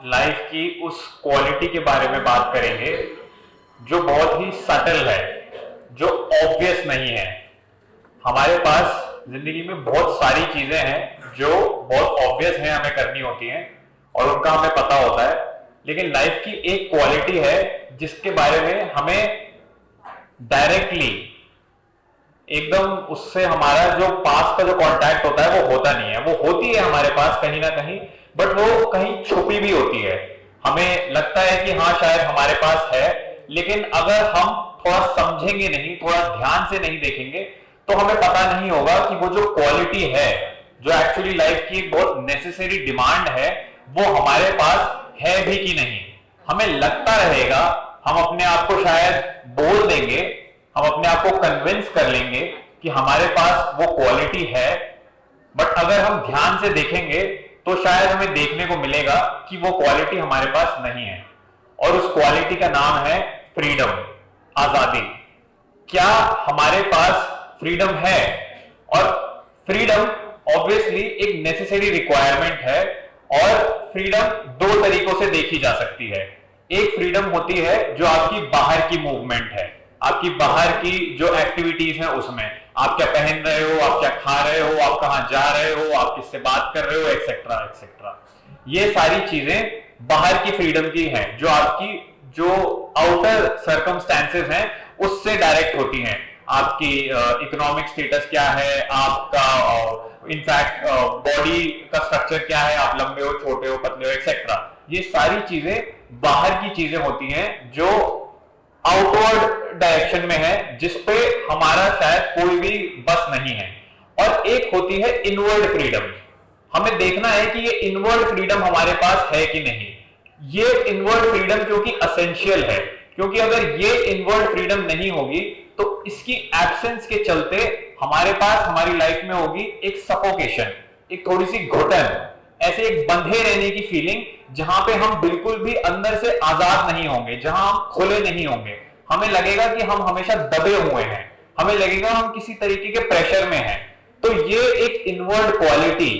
Life की उस quality के बारे में बात करेंगे जो बहुत ही सटल है, जो ऑब्वियस नहीं है। हमारे पास जिंदगी में बहुत सारी चीजें हैं जो बहुत ऑब्वियस हैं, हमें करनी होती हैं और उनका हमें पता होता है, लेकिन लाइफ की एक क्वालिटी है जिसके बारे में हमें डायरेक्टली एकदम उससे हमारा जो पास का जो कांटेक्ट होता है वो होता नहीं है। वो होती है हमारे पास कहीं ना कहीं, बट वो कहीं छुपी भी होती है। हमें लगता है कि हाँ शायद हमारे पास है, लेकिन अगर हम थोड़ा समझेंगे नहीं, थोड़ा ध्यान से नहीं देखेंगे तो हमें पता नहीं होगा कि वो जो क्वालिटी है, जो एक्चुअली लाइफ की एक बहुत नेसेसरी डिमांड है, वो हमारे पास है भी कि नहीं। हमें लगता रहेगा, हम अपने आप को शायद बोल देंगे, हम अपने आप को कन्विंस कर लेंगे कि हमारे पास वो क्वालिटी है, बट अगर हम ध्यान से देखेंगे तो शायद हमें देखने को मिलेगा कि वो क्वालिटी हमारे पास नहीं है। और उस क्वालिटी का नाम है फ्रीडम, आजादी। क्या हमारे पास फ्रीडम है? और फ्रीडम ऑब्वियसली एक नेसेसरी रिक्वायरमेंट है, और फ्रीडम दो तरीकों से देखी जा सकती है। एक फ्रीडम होती है जो आपकी बाहर की मूवमेंट है, आपकी बाहर की जो एक्टिविटीज हैं उसमें, आप क्या पहन रहे हो, आप क्या खा रहे हो, आप कहां जा रहे हो, आप किससे बात कर रहे हो, एक्सेट्रा एक्सेट्रा। ये सारी चीजें बाहर की फ्रीडम की हैं, जो आपकी जो आउटर सर्कमस्टेंसेस हैं उससे डायरेक्ट होती हैं। आपकी इकोनॉमिक स्टेटस क्या है, आपका इनफैक्ट बॉडी का स्ट्रक्चर क्या है, आप लंबे हो, छोटे हो, पतले हो, एक्सेट्रा। ये सारी चीजें बाहर की चीजें होती हैं जो आउटवर्ड डायरेक्शन में है, जिसपे हमारा शायद कोई भी बस नहीं है। और एक होती है इनवर्ड फ्रीडम। हमें देखना है कि ये इनवर्ड फ्रीडम हमारे पास है कि नहीं। ये इनवर्ड फ्रीडम क्योंकि असेंशियल है, क्योंकि अगर ये इनवर्ड फ्रीडम नहीं होगी तो इसकी एब्सेंस के चलते हमारे पास हमारी लाइफ में होगी एक सफोकेशन, एक थोड़ी सी घुटन, ऐसे एक बंधे रहने की फीलिंग, जहां पे हम बिल्कुल भी अंदर से आजाद नहीं होंगे, जहां हम खुले नहीं होंगे। हमें लगेगा कि हम हमेशा दबे हुए हैं, हमें लगेगा हम किसी तरीके के प्रेशर में हैं। तो ये एक इनवर्ड क्वालिटी,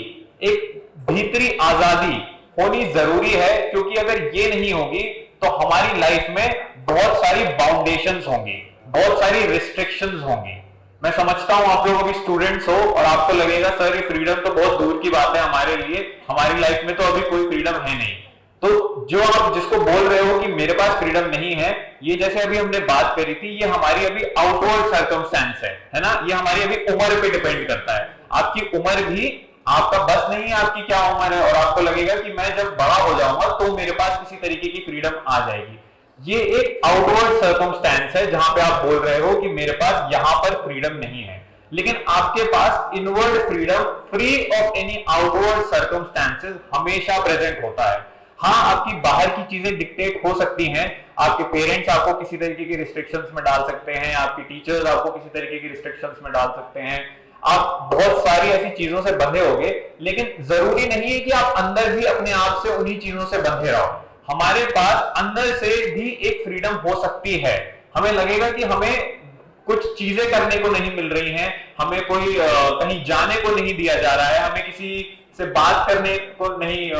एक भीतरी आजादी होनी जरूरी है, क्योंकि अगर ये नहीं होगी तो हमारी लाइफ में बहुत सारी बाउंडेशंस होंगी, बहुत सारी रिस्ट्रिक्शंस होंगी। मैं समझता हूं आप लोग अभी स्टूडेंट्स हो और आपको लगेगा सर ये फ्रीडम तो बहुत दूर की बात है हमारे लिए, हमारी लाइफ में तो अभी कोई फ्रीडम है नहीं। तो जो आप जिसको बोल रहे हो कि मेरे पास फ्रीडम नहीं है, ये जैसे अभी हमने बात करी थी, ये हमारी अभी आउटवर्ड सर्कमस्टेंस है ना, ये हमारी अभी उम्र पे डिपेंड करता है। आपकी उम्र भी आपका बस नहीं है, आपकी क्या उम्र है, और आपको लगेगा कि मैं जब बड़ा हो जाऊंगा तो मेरे पास किसी तरीके की फ्रीडम आ जाएगी। ये एक आउटवर्ड सर्कमस्टेंस है जहां पे आप बोल रहे हो कि मेरे पास यहां पर फ्रीडम नहीं है, लेकिन आपके पास inward freedom, free of any outward circumstances, हमेशा प्रेजेंट होता है। हाँ, आपकी बाहर की चीजें डिक्टेट हो सकती हैं, आपके पेरेंट्स आपको किसी तरीके की रिस्ट्रिक्शंस में डाल सकते हैं, आपके टीचर्स आपको किसी तरीके की रिस्ट्रिक्शंस में डाल सकते हैं, आप बहुत सारी ऐसी चीजों से बंधे होगे, लेकिन जरूरी नहीं है कि आप अंदर भी अपने आप से उन्हीं चीजों से बंधे रहो। हमारे पास अंदर से भी एक फ्रीडम हो सकती है। हमें लगेगा कि हमें कुछ चीजें करने को नहीं मिल रही हैं, हमें कोई कहीं जाने को नहीं दिया जा रहा है, हमें किसी से बात करने को नहीं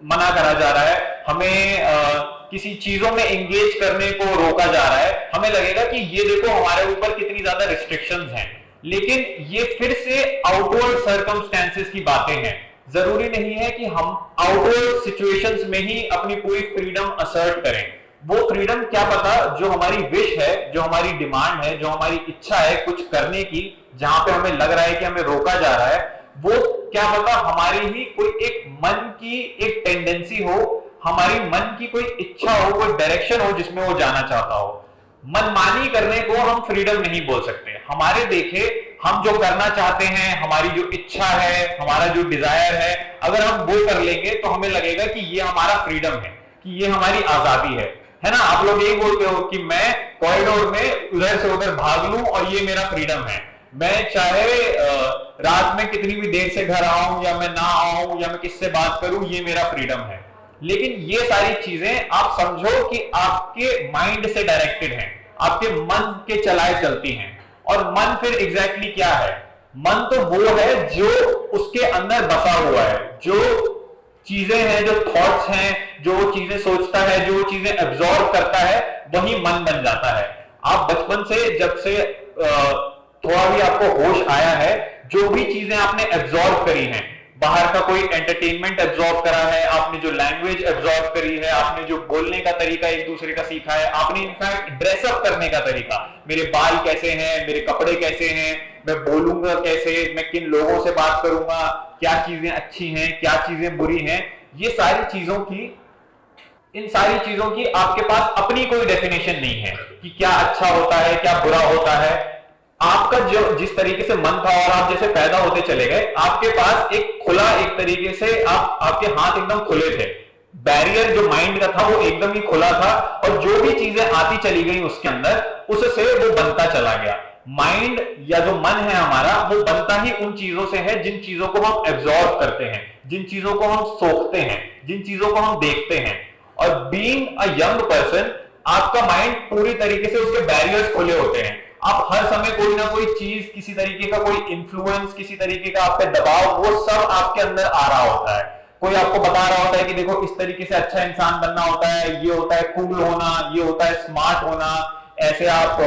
मना करा जा रहा है, हमें किसी चीजों में एंगेज करने को रोका जा रहा है। हमें लगेगा कि ये देखो हमारे ऊपर कितनी ज्यादा रिस्ट्रिक्शंस हैं, लेकिन ये फिर से आउटवर्ड सर्कमस्टेंसेस की बातें हैं। जरूरी नहीं है कि हम आउटवर्ड सिचुएशंस में ही अपनी पूरी फ्रीडम असर्ट करें। वो फ्रीडम क्या पता जो हमारी विश है, जो हमारी डिमांड है, जो हमारी इच्छा है कुछ करने की, जहां पे हमें लग रहा है कि हमें रोका जा रहा है, वो क्या पता हमारी ही कोई एक मन की एक टेंडेंसी हो, हमारी मन की कोई इच्छा हो, कोई डायरेक्शन हो जिसमें वो जाना चाहता हो। मनमानी करने को हम फ्रीडम नहीं बोल सकते। हमारे देखे हम जो करना चाहते हैं, हमारी जो इच्छा है, हमारा जो डिजायर है, अगर हम वो कर लेंगे तो हमें लगेगा कि ये हमारा फ्रीडम है, कि ये हमारी आजादी है ना। आप लोग यही बोलते हो कि मैं कॉरिडोर में उधर से उधर भाग लूं और ये मेरा फ्रीडम है। मैं चाहे रात में कितनी भी देर से घर आऊं या मैं ना आऊं या मैं किससे बात करूं, ये मेरा फ्रीडम है। लेकिन ये सारी चीजें आप समझो कि आपके माइंड से डायरेक्टेड हैं, आपके मन के चलाए चलती हैं। और मन फिर एग्जैक्टली क्या है? मन तो वो है जो उसके अंदर बसा हुआ है, जो चीजें हैं, जो थॉट्स हैं, जो वो चीजें सोचता है, जो वो चीजें एब्जॉर्ब करता है, वही मन बन जाता है। आप बचपन से जब से थोड़ा भी आपको होश आया है, जो भी चीजें आपने एब्जॉर्ब करी हैं, बाहर का कोई एंटरटेनमेंट एब्जॉर्ब करा है, आपने जो लैंग्वेज एब्जॉर्ब करी है, आपने जो बोलने का तरीका एक दूसरे का सीखा है, आपने इनफैक्ट ड्रेसअप करने का तरीका, मेरे बाल कैसे हैं, मेरे कपड़े कैसे हैं, मैं बोलूंगा कैसे, मैं किन लोगों से बात करूंगा, क्या चीजें अच्छी हैं, क्या चीजें बुरी हैं, ये सारी चीजों की, इन सारी चीजों की आपके पास अपनी कोई डेफिनेशन नहीं है कि क्या अच्छा होता है, क्या बुरा होता है। आपका जो जिस तरीके से मन था और आप जैसे पैदा होते चले गए, आपके पास एक खुला, एक तरीके से आपके हाथ एकदम खुले थे, बैरियर जो माइंड का था वो एकदम ही खुला था, और जो भी चीजें आती चली गई उसके अंदर, उससे वो बनता चला गया। माइंड या जो मन है हमारा, वो बनता ही उन चीजों से है जिन चीजों को हम एब्जॉर्ब करते हैं, जिन चीजों को हम सोचते हैं, जिन चीजों को हम देखते हैं। और बीइंग अ यंग पर्सन, आपका माइंड पूरी तरीके से, उसके बैरियर्स खुले होते हैं। आप हर समय कोई ना कोई चीज, किसी तरीके का कोई इंफ्लुएंस, किसी तरीके का आप पे दबाव, वो सब आपके अंदर आ रहा होता है। कोई आपको बता रहा होता है कि देखो इस तरीके से अच्छा इंसान बनना होता है, ये होता है कूल होना, ये होता है स्मार्ट होना, ऐसे आप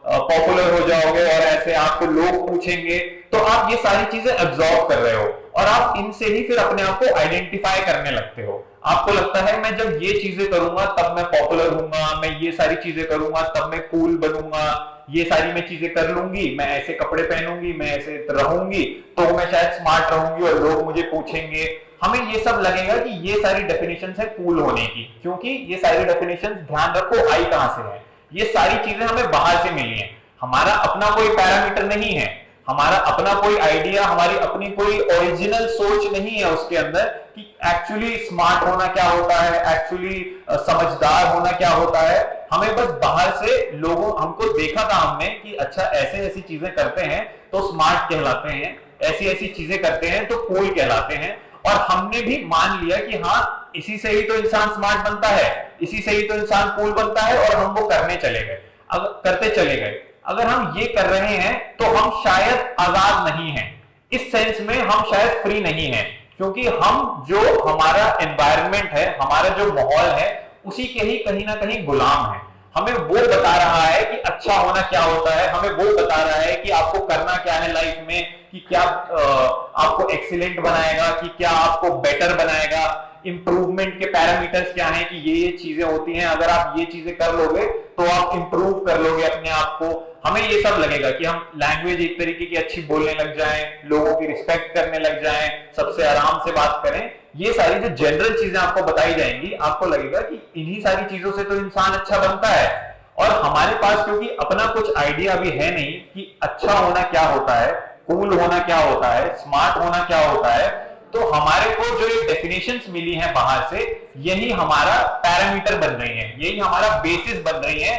पॉपुलर हो जाओगे और ऐसे आपको लोग पूछेंगे। तो आप ये सारी चीजें एब्जॉर्ब कर रहे हो और आप इनसे ही फिर अपने आप को आइडेंटिफाई करने लगते हो। आपको लगता है मैं जब ये चीजें करूंगा तब मैं पॉपुलर होऊंगा, मैं ये सारी चीजें करूंगा तब मैं कूल बनूंगा, ये सारी मैं चीजें कर लूंगी, मैं ऐसे कपड़े पहनूंगी, मैं ऐसे रहूंगी तो मैं शायद स्मार्ट रहूंगी और लोग मुझे पूछेंगे। हमें ये सब लगेगा कि ये सारी डेफिनेशंस है कूल होने की, क्योंकि ये सारी डेफिनेशंस, ध्यान रखो, आई कहां से है, ये सारी चीजें हमें बाहर से मिली हैं। हमारा अपना कोई पैरामीटर नहीं है, हमारा अपना कोई आइडिया, हमारी अपनी कोई ओरिजिनल सोच नहीं है उसके अंदर कि एक्चुअली स्मार्ट होना क्या होता है, एक्चुअली समझदार होना क्या होता है। हमें बस बाहर से लोगों, हमको देखा था हमने कि अच्छा ऐसे ऐसी चीजें करते हैं तो स्मार्ट कहलाते हैं, ऐसी ऐसी चीजें करते हैं तो कूल कहलाते हैं, और हमने भी मान लिया कि हाँ इसी से ही तो इंसान स्मार्ट बनता है, इसी से ही तो इंसान कूल बनता है, और हम वो करने चले गए, करते चले गए। अगर हम ये कर रहे हैं तो हम शायद आजाद नहीं हैं, इस सेंस में हम शायद फ्री नहीं हैं, क्योंकि हम जो हमारा एनवायरनमेंट है, हमारा जो माहौल है, उसी के ही कहीं ना कहीं गुलाम है। हमें वो बता रहा है कि अच्छा होना क्या होता है, हमें वो बता रहा है कि आपको करना क्या है लाइफ में, कि क्या आपको एक्सीलेंट बनाएगा, कि क्या आपको बेटर बनाएगा, इंप्रूवमेंट के पैरामीटर्स क्या हैं, कि ये चीजें होती हैं, अगर आप ये चीजें कर लोगे तो आप इंप्रूव कर लोगे अपने आप को। हमें ये सब लगेगा कि हम लैंग्वेज एक तरीके की अच्छी बोलने लग जाएं, लोगों की रिस्पेक्ट करने लग जाएं, सबसे आराम से बात करें। ये सारी जो जनरल चीजें आपको बताई जाएंगी, आपको लगेगा कि इन्हीं सारी चीजों से तो इंसान अच्छा बनता है। और हमारे पास क्योंकि अपना कुछ आइडिया भी है नहीं कि अच्छा होना क्या होता है, कूल होना क्या होता है, स्मार्ट होना क्या होता है, तो हमारे को जो ये डेफिनेशंस मिली हैं बाहर से, यही हमारा पैरामीटर बन रही है, यही हमारा बेसिस बन रही है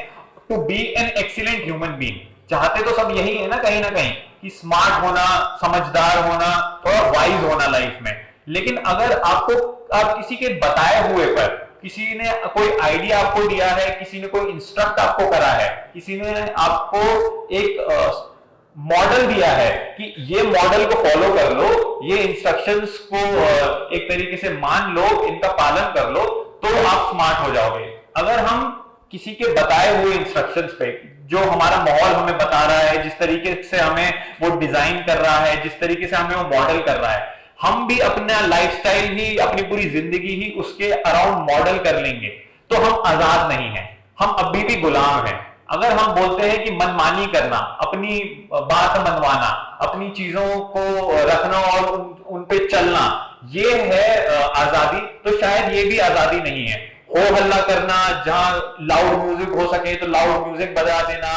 to be an excellent human being. चाहते तो सब यही है ना कहीं कि स्मार्ट होना, समझदार होना, थोड़ा वाइज होना लाइफ में। लेकिन अगर आप किसी के बताए हुए पर, किसी ने कोई आइडिया आपको दिया है, किसी ने कोई इंस्ट्रक्ट आपको करा है, किसी ने आपको एक मॉडल दिया है कि ये मॉडल को फॉलो कर लो, ये इंस्ट्रक्शंस को एक तरीके से मान लो, इनका पालन कर लो, तो आप स्मार्ट हो जाओगे। अगर हम किसी के बताए हुए इंस्ट्रक्शंस पे, जो हमारा माहौल हमें बता रहा है, जिस तरीके से हमें वो डिजाइन कर रहा है, जिस तरीके से हमें वो मॉडल कर रहा है, हम भी अपना लाइफस्टाइल ही, अपनी पूरी जिंदगी ही उसके अराउंड मॉडल कर लेंगे, तो हम आजाद नहीं हैं, हम अभी भी गुलाम हैं। अगर हम बोलते हैं कि मनमानी करना, अपनी बात मनवाना, अपनी चीजों को रखना और उन पे चलना, ये है आजादी, तो शायद ये भी आजादी नहीं है। हो हल्ला करना, जहां लाउड म्यूजिक हो सके तो लाउड म्यूजिक बजा देना,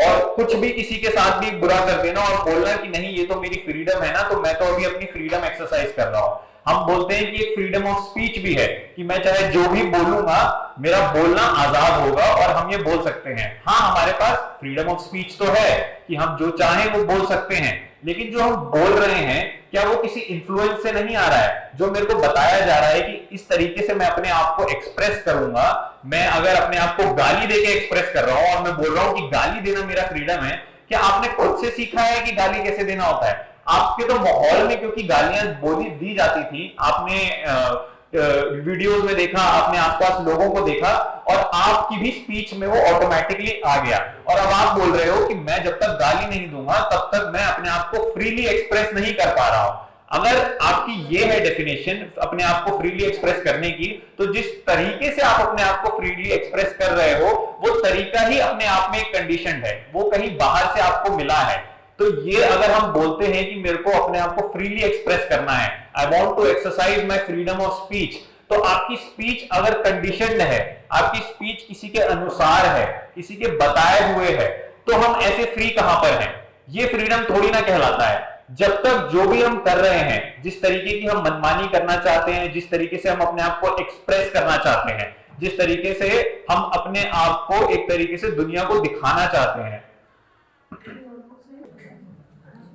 और कुछ भी किसी के साथ भी बुरा कर देना और बोलना कि नहीं ये तो मेरी फ्रीडम है ना, तो मैं तो अभी अपनी फ्रीडम एक्सरसाइज कर रहा हूं। हम बोलते हैं कि एक फ्रीडम ऑफ स्पीच भी है कि मैं चाहे जो भी बोलूंगा, मेरा बोलना आजाद होगा और हम ये बोल सकते हैं। हाँ, हमारे पास फ्रीडम ऑफ स्पीच तो है कि हम जो चाहें वो बोल सकते हैं, लेकिन जो हम बोल रहे हैं क्या वो किसी इन्फ्लुएंस से नहीं आ रहा है? जो मेरे को बताया जा रहा है कि इस तरीके से मैं अपने आप को एक्सप्रेस करूंगा, मैं अगर अपने आप को गाली देके एक्सप्रेस कर रहा हूं और मैं बोल रहा हूं कि गाली देना मेरा फ्रीडम है, क्या आपने खुद से सीखा है कि गाली कैसे देना होता है? आपके तो माहौल में क्योंकि गालियां बोली दी जाती थी, आपने वीडियोस में देखा, अपने आसपास लोगों को देखा और आपकी भी स्पीच में वो ऑटोमेटिकली आ गया। और अब आप बोल रहे हो कि मैं जब तक गाली नहीं दूंगा तब तक मैं अपने आप को फ्रीली एक्सप्रेस नहीं कर पा रहा हूं। अगर आपकी ये है डेफिनेशन अपने आप को फ्रीली एक्सप्रेस करने की, तो जिस तरीके से आप अपने आप को फ्रीली एक्सप्रेस कर रहे हो वो तरीका ही अपने आप में एक कंडीशन है, वो कहीं बाहर से आपको मिला है। तो ये अगर हम बोलते हैं कि मेरे को अपने आप को फ्रीली एक्सप्रेस करना है, I want to exercise my freedom of speech, तो आपकी स्पीच अगर कंडीशनड है, आपकी स्पीच किसी के अनुसार है, किसी के बताए हुए है, तो हम ऐसे फ्री कहां पर हैं? ये फ्रीडम थोड़ी ना कहलाता है। जब तक जो भी हम कर रहे हैं, जिस तरीके की हम मनमानी करना चाहते हैं, जिस तरीके से हम अपने आप को एक्सप्रेस करना चाहते हैं, जिस तरीके से हम अपने आप को एक तरीके से दुनिया को दिखाना चाहते हैं,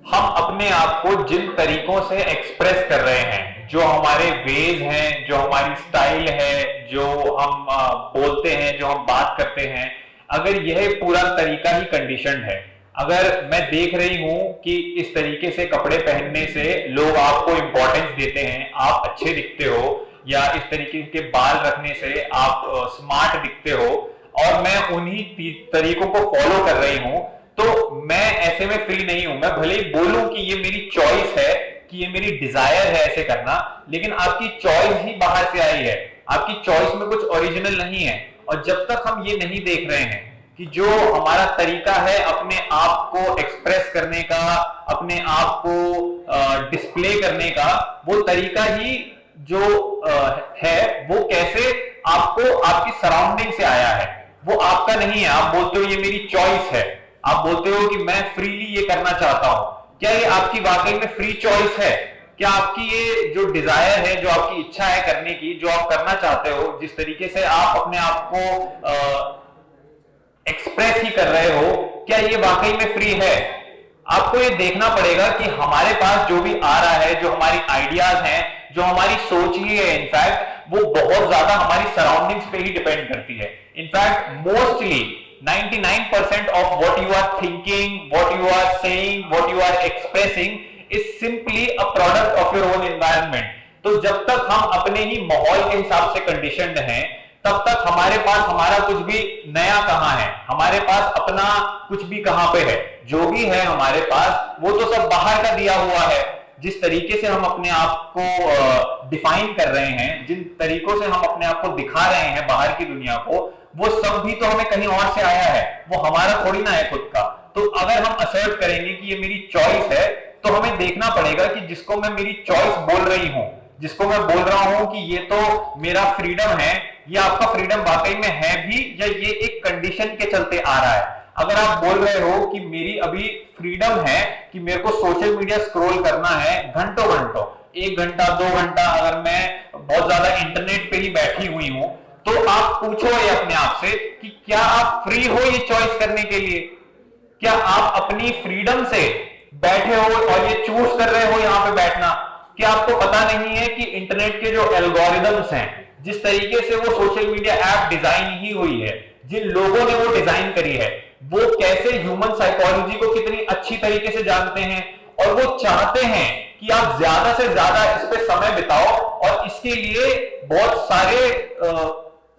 हम अपने आप को जिन तरीकों से एक्सप्रेस कर रहे हैं, जो हमारे वेज हैं, जो हमारी स्टाइल है, जो हम बोलते हैं, जो हम बात करते हैं, अगर यह पूरा तरीका ही कंडीशनड है, अगर मैं देख रही हूं कि इस तरीके से कपड़े पहनने से लोग आपको इंपॉर्टेंस देते हैं, आप अच्छे दिखते हो, या इस तरीके के बाल रखने से आप स्मार्ट दिखते हो, और मैं उन्हीं तरीकों को फॉलो कर रही हूं, तो मैं ऐसे में फ्री नहीं हूं। मैं भले ही बोलूं कि ये मेरी चॉइस है, कि ये मेरी डिजायर है ऐसे करना, लेकिन आपकी चॉइस ही बाहर से आई है, आपकी चॉइस में कुछ ओरिजिनल नहीं है। और जब तक हम ये नहीं देख रहे हैं कि जो हमारा तरीका है अपने आप को एक्सप्रेस करने का, अपने आप को डिस्प्ले करने का, वो तरीका ही जो है वो कैसे आपको आपकी सराउंडिंग से आया है, वो आपका नहीं है। आप बोलते हो ये मेरी चॉइस है, आप बोलते हो कि मैं फ्रीली ये करना चाहता हूं, क्या ये आपकी वाकई में फ्री चॉइस है? क्या आपकी ये जो डिजायर है, जो आपकी इच्छा है करने की, जो आप करना चाहते हो, जिस तरीके से आप अपने आप को एक्सप्रेस ही कर रहे हो, क्या ये वाकई में फ्री है? आपको ये देखना पड़ेगा कि हमारे पास जो भी आ रहा है, जो हमारी आइडियाज हैं, जो हमारी सोच ही है, इनफैक्ट वो बहुत ज्यादा हमारी सराउंडिंग्स पे ही डिपेंड करती है। In fact mostly 99% of what you are thinking, what you are saying, what you are expressing is simply a product of your own environment. तो जब तक हम अपने ही माहौल के हिसाब से कंडीशनड हैं, तब तक हमारे पास हमारा कुछ भी नया कहां है, हमारे पास अपना कुछ भी कहां पे है। जो भी है हमारे पास वो तो सब बाहर का दिया हुआ है। जिस तरीके से हम अपने आप को डिफाइन कर रहे हैं, जिन तरीकों से हम अपने आप को दिखा रहे हैं बाहर की दुनिया को, वो सब भी तो हमें कहीं और से आया है, वो हमारा थोड़ी ना है खुद का। तो अगर हम असर्ट करेंगे कि ये मेरी चॉइस है, तो हमें देखना पड़ेगा कि जिसको मैं मेरी चॉइस बोल रही हूं, जिसको मैं बोल रहा हूं कि ये तो मेरा फ्रीडम है, ये आपका फ्रीडम वाकई में है भी, या ये एक कंडीशन के चलते आ रहा है। अगर आप बोल रहे हो कि मेरी अभी फ्रीडम है कि मेरे को सोशल मीडिया स्क्रॉल करना है घंटों घंटों, 1 घंटा 2 घंटा, अगर मैं बहुत ज्यादा इंटरनेट पे ही बैठी हुई हूं, तो आप पूछो ये अपने आप से कि क्या आप फ्री हो ये चॉइस करने के लिए? क्या आप अपनी फ्रीडम से बैठे हो और ये चूज कर रहे हो यहां पे बैठना? क्या आपको पता नहीं है कि इंटरनेट के जो एल्गोरिदम्स हैं, जिस तरीके से वो सोशल मीडिया ऐप डिजाइन ही हुई है, जिन लोगों ने वो डिजाइन करी है, वो कैसे ह्यूमन साइकोलॉजी को कितनी अच्छी तरीके से जानते हैं, और वो चाहते हैं कि आप ज्यादा से ज्यादा इस पे समय बिताओ, और इसके लिए बहुत सारे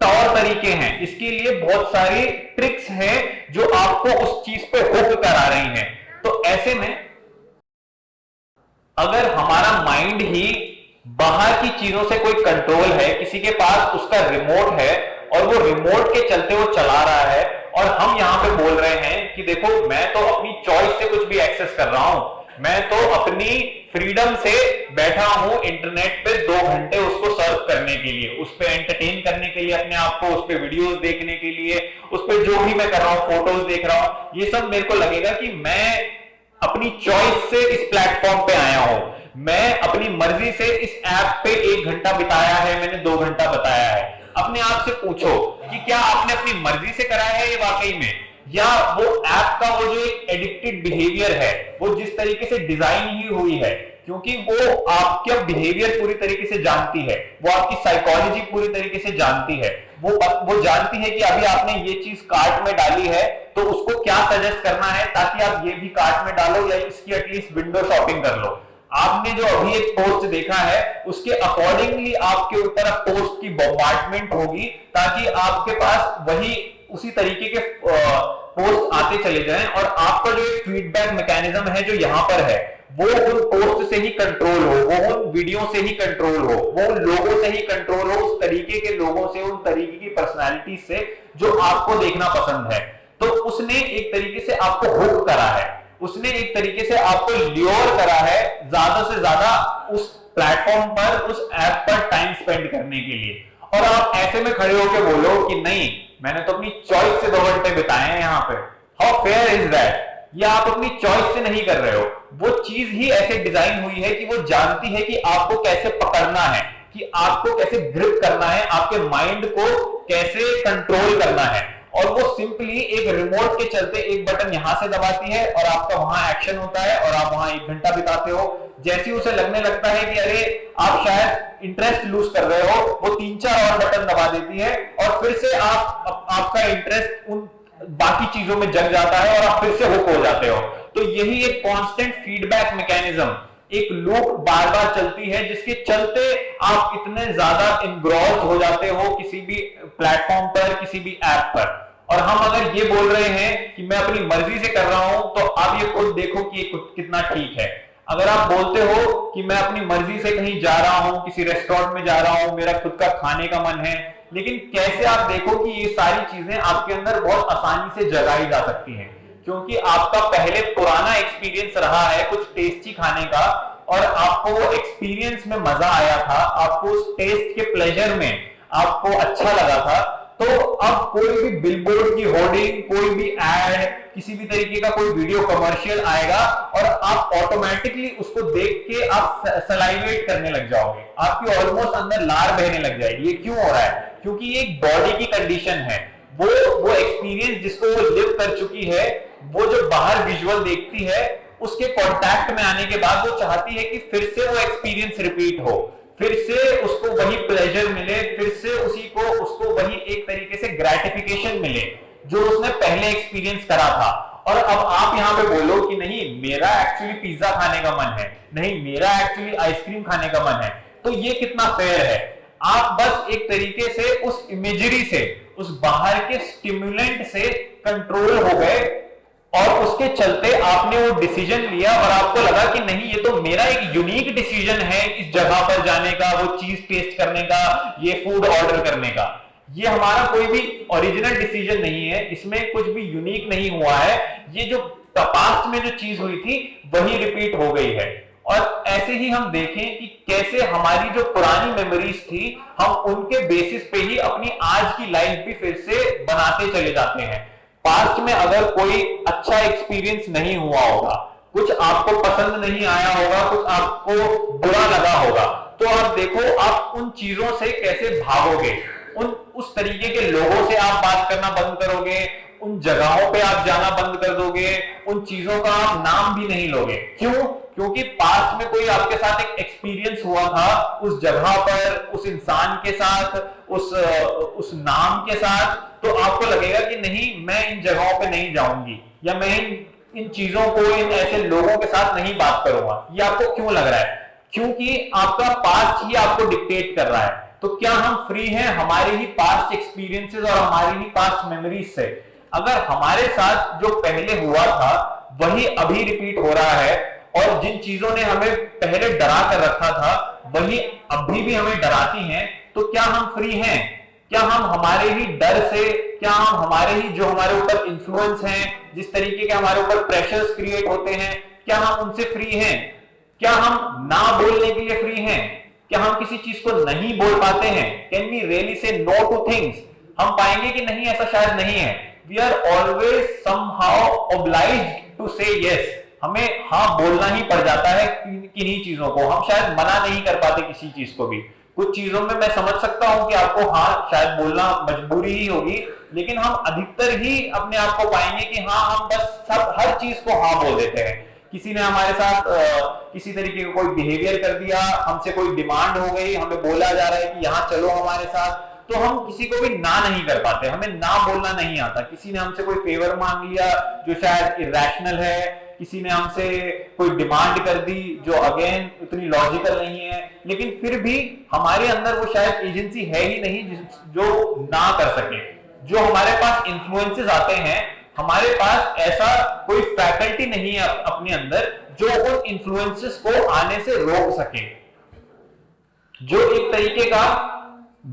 तौर तरीके हैं, इसके लिए बहुत सारी ट्रिक्स हैं जो आपको उस चीज पे हुक करा रही हैं। तो ऐसे में अगर हमारा माइंड ही बाहर की चीजों से कोई कंट्रोल है, किसी के पास उसका रिमोट है और वो रिमोट के चलते वो चला रहा है, और हम यहां पे बोल रहे हैं कि देखो मैं तो अपनी चॉइस से कुछ भी एक्सेस कर रहा हूं, मैं तो अपनी फ्रीडम से बैठा हूं इंटरनेट पे 2 घंटे उसको सर्व करने के लिए, उस पे एंटरटेन करने के लिए अपने आप को, उस पे वीडियोस देखने के लिए, उस पे जो भी मैं कर रहा हूं, फोटोज देख रहा हूं, ये सब मेरे को लगेगा कि मैं अपनी चॉइस से इस प्लेटफॉर्म पे आया हूं, मैं अपनी मर्जी से इस ऐप पे 1 घंटा बिताया है, मैंने 2 घंटा बताया है। अपने आप से पूछो कि क्या आपने अपनी मर्जी से कराया है ये वाकई में, या वो ऐप का वो जो एक एडिक्टेड बिहेवियर है, वो जिस तरीके से डिजाइन ही हुई है, क्योंकि वो आपका बिहेवियर पूरी तरीके से जानती है, वो आपकी साइकोलॉजी पूरी तरीके से जानती है, वो जानती है कि अभी आपने ये चीज कार्ट में डाली है तो उसको क्या सजेस्ट करना है ताकि आप ये भी कार्ट में डालो या इसकी एटलीस्ट विंडो शॉपिंग कर लो। आपने जो अभी एक पोस्ट देखा है उसके अकॉर्डिंगली आपके ऊपर पोस्ट की बॉम्बार्डमेंट होगी, ताकि आपके पास वही उसी तरीके के पोस्ट आते चले जाएं, और आपका जो एक फीडबैक मैकेनिज्म है जो यहां पर है वो उन पोस्ट से ही कंट्रोल हो, वो उन वीडियो से ही कंट्रोल हो, वो उन लोगों से ही कंट्रोल हो, उस तरीके के लोगों से, उन तरीके की पर्सनालिटी से जो आपको देखना पसंद है। तो उसने एक तरीके से आपको हुक करा है, उसने एक तरीके से आपको ल्योर करा है ज्यादा से ज्यादा उस प्लेटफॉर्म पर, उस ऐप पर टाइम स्पेंड करने के लिए। और आप ऐसे में खड़े होकर बोलो कि नहीं, मैंने तो अपनी चॉइस से 2 घंटे बिताए हैं यहाँ पे, हाउ फेयर इज दैट? ये आप अपनी चॉइस से नहीं कर रहे हो, वो चीज ही ऐसे डिजाइन हुई है कि वो जानती है कि आपको कैसे पकड़ना है, कि आपको कैसे ग्रिप करना है, आपके माइंड को कैसे कंट्रोल करना है। और वो सिंपली एक रिमोट के चलते एक बटन यहां से दबाती है और आपका वहां एक्शन होता है और आप वहां 1 घंटा बिताते हो। जैसे उसे लगने लगता है कि अरे आप शायद इंटरेस्ट लूज कर रहे हो, वो 3-4 और बटन दबा देती है और फिर से आपका इंटरेस्ट उन बाकी चीजों में जग जाता है और आप फिर से हुक हो जाते हो। तो यही एक कांस्टेंट फीडबैक मैकेनिज्म, एक लूप बार बार चलती है, जिसके चलते आप इतने ज्यादा इनग्रॉस हो जाते हो किसी भी प्लेटफॉर्म पर, किसी भी ऐप पर। और हम अगर ये बोल रहे हैं कि मैं अपनी मर्जी से कर रहा हूं, तो आप ये खुद देखो कि ये कितना ठीक है। अगर आप बोलते हो कि मैं अपनी मर्जी से कहीं जा रहा हूं, किसी रेस्टोरेंट में जा रहा हूं, मेरा खुद का खाने का मन है, लेकिन कैसे आप देखो कि ये सारी चीजें आपके अंदर बहुत आसानी से जगाई जा सकती हैं, क्योंकि आपका पहले पुराना एक्सपीरियंस रहा है कुछ टेस्टी खाने का, और आपको वो एक्सपीरियंस में मजा आया था, आपको उस टेस्ट के प्लेजर में आपको अच्छा लगा था। तो अब कोई भी बिलबोर्ड की होर्डिंग, कोई भी एड, किसी भी तरीके का कोई वीडियो कमर्शियल आएगा और आप ऑटोमेटिकली उसको देख के आप सलाइवेट करने लग जाओगे, आपकी ऑलमोस्ट अंदर लार बहने लग जाएगी। ये क्यों हो रहा है? क्योंकि ये एक बॉडी की कंडीशन है। वो एक्सपीरियंस जिसको वो लिव कर चुकी है, वो जो बाहर विजुअल देखती है, उसके कांटेक्ट में आने के बाद वो चाहती है कि फिर से वो एक्सपीरियंस रिपीट हो, फिर से उसको वही प्लेजर मिले, फिर से उसको वही एक तरीके से ग्रेटिफिकेशन मिले जो उसने पहले एक्सपीरियंस करा था। और अब आप यहां पे बोलो कि नहीं, मेरा एक्चुअली पिज्जा खाने का मन है, नहीं मेरा एक्चुअली आइसक्रीम खाने का मन है, तो ये कितना फेयर है? आप बस एक तरीके से उस इमेजरी से, उस बाहर के स्टिमुलेंट से कंट्रोल हो गए और उसके चलते आपने वो डिसीजन लिया और आपको लगा कि नहीं, ये तो मेरा एक यूनिक डिसीजन है इस जगह पर जाने का, वो चीज टेस्ट करने का, ये फूड ऑर्डर करने का। ये हमारा कोई भी ओरिजिनल डिसीजन नहीं है, इसमें कुछ भी यूनिक नहीं हुआ है, ये जो पास्ट में जो चीज हुई थी वही रिपीट हो गई है। और ऐसे ही हम देखें कि कैसे हमारी जो पुरानी मेमोरीज थी, हम उनके बेसिस पे ही अपनी आज की लाइफ भी फिर से बनाते चले जाते हैं। पास्ट में अगर कोई अच्छा एक्सपीरियंस नहीं हुआ होगा, कुछ आपको पसंद नहीं आया होगा, कुछ आपको बुरा लगा होगा, तो आप देखो आप उन चीजों से कैसे भागोगे, उस तरीके के लोगों से आप बात करना बंद करोगे, उन जगहों पे आप जाना बंद कर दोगे, उन चीजों का आप नाम भी नहीं लोगे। क्यों? क्योंकि पास्ट में कोई आपके साथ एक एक्सपीरियंस हुआ था उस जगह पर, उस इंसान के साथ, उस नाम के साथ, तो आपको लगेगा कि नहीं, मैं इन जगहों पे नहीं जाऊंगी, या मैं इन चीजों को, इन ऐसे लोगों के साथ नहीं बात करूंगा। ये आपको क्यों लग रहा है? क्योंकि आपका पास्ट ही आपको डिक्टेट कर रहा है। तो क्या हम फ्री हैं हमारे ही पास्ट एक्सपीरियंसेस और हमारी ही पास्ट मेमोरीज से? अगर हमारे साथ जो पहले हुआ था वही अभी रिपीट हो रहा है, और जिन चीजों ने हमें पहले डरा कर रखा था वही अभी भी हमें डराती हैं, तो क्या हम फ्री हैं? क्या हम हमारे ही डर से, क्या हम हमारे ही जो हमारे ऊपर इन्फ्लुएंस हैं, जिस तरीके के हमारे ऊपर प्रेशर्स क्रिएट होते हैं, क्या हम उनसे फ्री हैं? क्या हम ना बोलने के लिए फ्री हैं? क्या हम किसी चीज को नहीं बोल पाते हैं? Can we really say no to things? हम पाएंगे कि नहीं, ऐसा शायद नहीं है। We are always somehow obliged to say yes. हमें हाँ बोलना ही पड़ जाता है किन्हीं चीजों को, हम शायद मना नहीं कर पाते किसी चीज को भी। कुछ चीजों में मैं समझ सकता हूं कि आपको हाँ शायद बोलना मजबूरी ही होगी, लेकिन हम अधिकतर ही अपने आप को पाएंगे कि हाँ, हम बस सब हर चीज को हाँ बोल देते हैं। किसी ने हमारे साथ किसी तरीके का कोई बिहेवियर कर दिया, हमसे कोई डिमांड हो गई, हमें बोला जा रहा है कि यहाँ चलो हमारे साथ, तो हम किसी को भी ना नहीं कर पाते, हमें ना बोलना नहीं आता। किसी ने हमसे कोई फेवर मांग लिया जो शायद इरेशनल है, किसी ने हमसे कोई डिमांड कर दी जो अगेन उतनी लॉजिकल नहीं है, लेकिन फिर भी हमारे अंदर वो शायद एजेंसी है ही नहीं जो ना कर सके। जो हमारे पास इन्फ्लुएंसेस आते हैं, हमारे पास ऐसा कोई फैकल्टी नहीं है अपने अंदर जो उन इन्फ्लुएंसेस को आने से रोक सके, जो एक तरीके का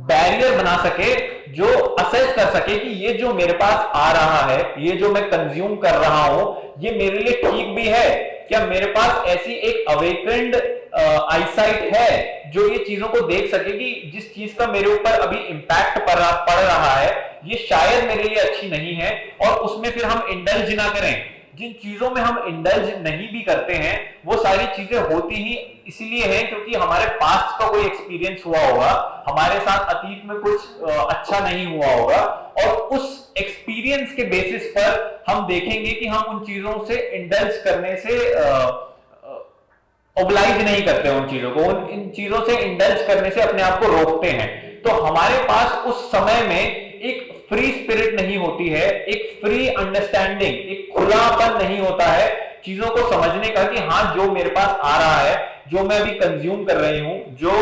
बैरियर बना सके, जो असेस कर सके कि ये जो मेरे पास आ रहा है, ये जो मैं कंज्यूम कर रहा हूं, ये मेरे लिए ठीक भी है क्या? मेरे पास ऐसी एक अवेकेंड आईसाइट है जो ये चीजों को देख सके कि जिस चीज का मेरे ऊपर अभी इंपैक्ट पड़ रहा है, ये शायद मेरे लिए अच्छी नहीं है, और उसमें फिर हम इंडल्ज ना करें। जिन चीजों में हम इंडल्ज नहीं भी करते हैं, वो सारी चीजें होती ही इसलिए हैं क्योंकि हमारे पास्ट का कोई एक्सपीरियंस हुआ होगा, हमारे साथ अतीत में कुछ अच्छा नहीं हुआ होगा, और उस एक्सपीरियंस के बेसिस पर हम देखेंगे कि हम उन चीजों से इंडल्ज करने से ओब्लाइज नहीं करते उन चीजों को, इन चीजों से इंडल्ज करने से अपने आप को रोकते हैं। तो हमारे पास उस समय में एक फ्री स्पिरिट नहीं होती है, एक फ्री अंडरस्टैंडिंग, एक खुलापन नहीं होता है चीजों को समझने का कि हाँ जो मेरे पास आ रहा है, जो मैं अभी कंज्यूम कर रही हूं, जो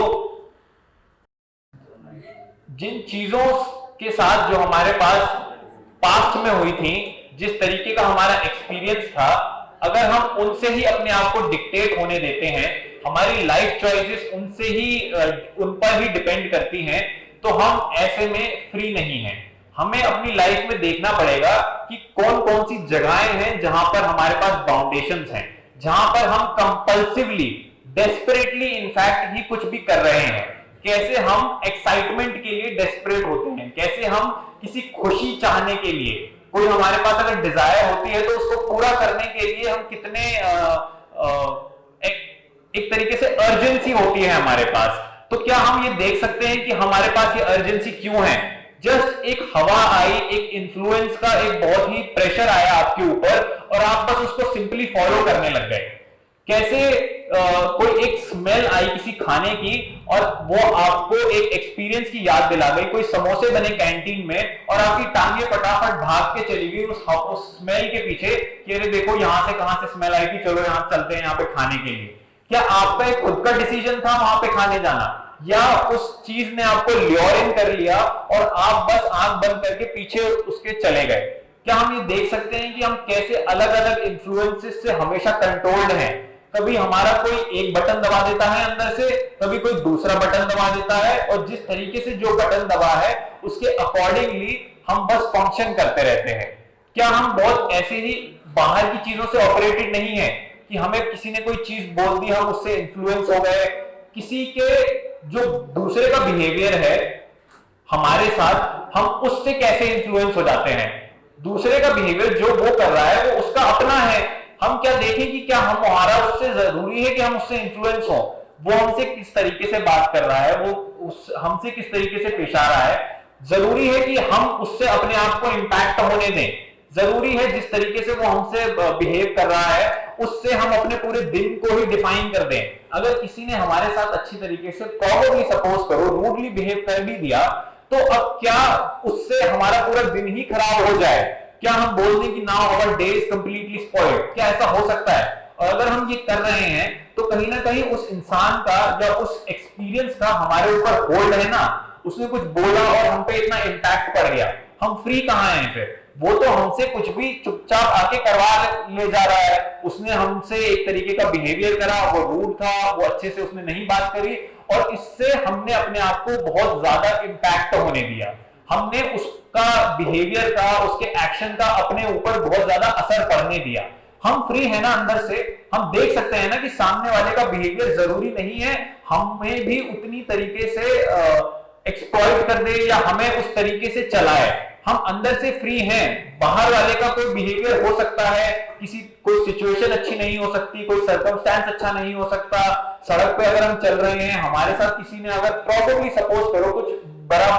जिन चीजों के साथ जो हमारे पास पास्ट में हुई थी, जिस तरीके का हमारा एक्सपीरियंस था, अगर हम उनसे ही अपने आप को डिक्टेट होने देते हैं, हमारी लाइफ चॉइसेस उनसे ही उन पर ही डिपेंड करती हैं, तो हम ऐसे में फ्री नहीं हैं। हमें अपनी लाइफ में देखना पड़ेगा कि कौन कौन सी जगहें हैं जहां पर हमारे पास बाउंडेशंस हैं, जहां पर हम कंपल्सिवली, डेस्परेटली इनफैक्ट ही कुछ भी कर रहे हैं। कैसे हम एक्साइटमेंट के लिए डेस्परेट होते हैं, कैसे हम किसी खुशी चाहने के लिए, कोई हमारे पास अगर डिजायर होती है तो उसको पूरा करने के लिए हम कितने एक तरीके से अर्जेंसी होती है हमारे पास। तो क्या हम ये देख सकते हैं कि हमारे पास ये अर्जेंसी क्यों है? जस्ट एक हवा आई, एक इन्फ्लुएंस का एक बहुत ही प्रेशर आया आपके ऊपर, और आप बस उसको सिंपली फॉलो करने लग गए। कैसे कोई एक स्मेल आई किसी खाने की और वो आपको एक एक्सपीरियंस की याद दिला गई, कोई समोसे बने कैंटीन में और आपकी टांगे फटाफट भाग के चली गई उस स्मेल के पीछे कि अरे देखो यहां से कहां से स्मेल आई थी, चलो यहां चलते हैं यहाँ पे खाने के लिए। क्या आपका एक खुद का डिसीजन था वहां पे खाने जाना, या उस चीज ने आपको ल्योर इन कर लिया और आप बस आंख बंद करके पीछे उसके चले गए? क्या हम ये देख सकते हैं कि हम कैसे अलग अलग इन्फ्लुएंसेस से हमेशा कंट्रोल्ड हैं? कभी हमारा कोई एक बटन दबा देता है अंदर से, कभी कोई दूसरा बटन दबा देता है, और जिस तरीके से जो बटन दबा है उसके अकॉर्डिंगली हम बस फंक्शन करते रहते हैं। क्या हम बहुत ऐसे ही बाहर की चीजों से ऑपरेटेड नहीं है कि हमें किसी ने कोई चीज बोल दी, हम उससे इन्फ्लुएंस हो गए? किसी के जो दूसरे का बिहेवियर है हमारे साथ, हम उससे कैसे इन्फ्लुएंस हो जाते हैं? दूसरे का बिहेवियर जो वो कर रहा है वो उसका अपना है, हम क्या देखें कि क्या हमारा उससे जरूरी है कि हम उससे इन्फ्लुएंस हो? वो हमसे किस तरीके से बात कर रहा है, वो हमसे किस तरीके से पेश आ रहा है, जरूरी है कि हम उससे अपने आप को इंपैक्ट होने दें? जरूरी है जिस तरीके से वो हमसे बिहेव कर रहा है उससे हम अपने पूरे दिन को ही डिफाइन कर दें? अगर किसी ने हमारे साथ अच्छी तरीके से, प्रॉब्ली सपोज करो, रूडली बिहेव कर भी दिया, तो अब क्या उससे हमारा पूरा दिन ही खराब हो जाए? क्या हम बोल दें कि now our day is completely spoiled? क्या ऐसा हो सकता है? और अगर हम ये कर रहे हैं तो कहीं ना कहीं उस इंसान का या उस एक्सपीरियंस का हमारे ऊपर होल्ड है ना, उसने कुछ बोला और हम पे इतना इंपैक्ट पड़ गया, हम फ्री कहां हैं फिर? वो तो हमसे कुछ भी चुपचाप आके करवा ले जा रहा है, उसने हमसे एक तरीके का बिहेवियर करा, वो रूड था, वो अच्छे से उसने नहीं बात करी, और इससे हमने अपने आप को बहुत ज्यादा इंपैक्ट होने दिया, हमने उसका बिहेवियर का, उसके एक्शन का अपने ऊपर बहुत ज्यादा असर पड़ने दिया। हम फ्री है ना अंदर से, हम देख सकते हैं ना कि सामने वाले का बिहेवियर जरूरी नहीं है हमें भी उतनी तरीके से एक्सप्लॉइट कर दे या हमें उस तरीके से चलाए। हम अंदर से फ्री हैं, बाहर वाले का कोई बिहेवियर हो सकता है, कोई सिचुएशन अच्छी नहीं हो सकती, कोई सर्कमस्टेंस अच्छा नहीं हो सकता, सड़क पे अगर हम चल रहे हैं हमारे साथ किसी ने अगर प्रॉब्ली सपोज करो कुछ बड़ा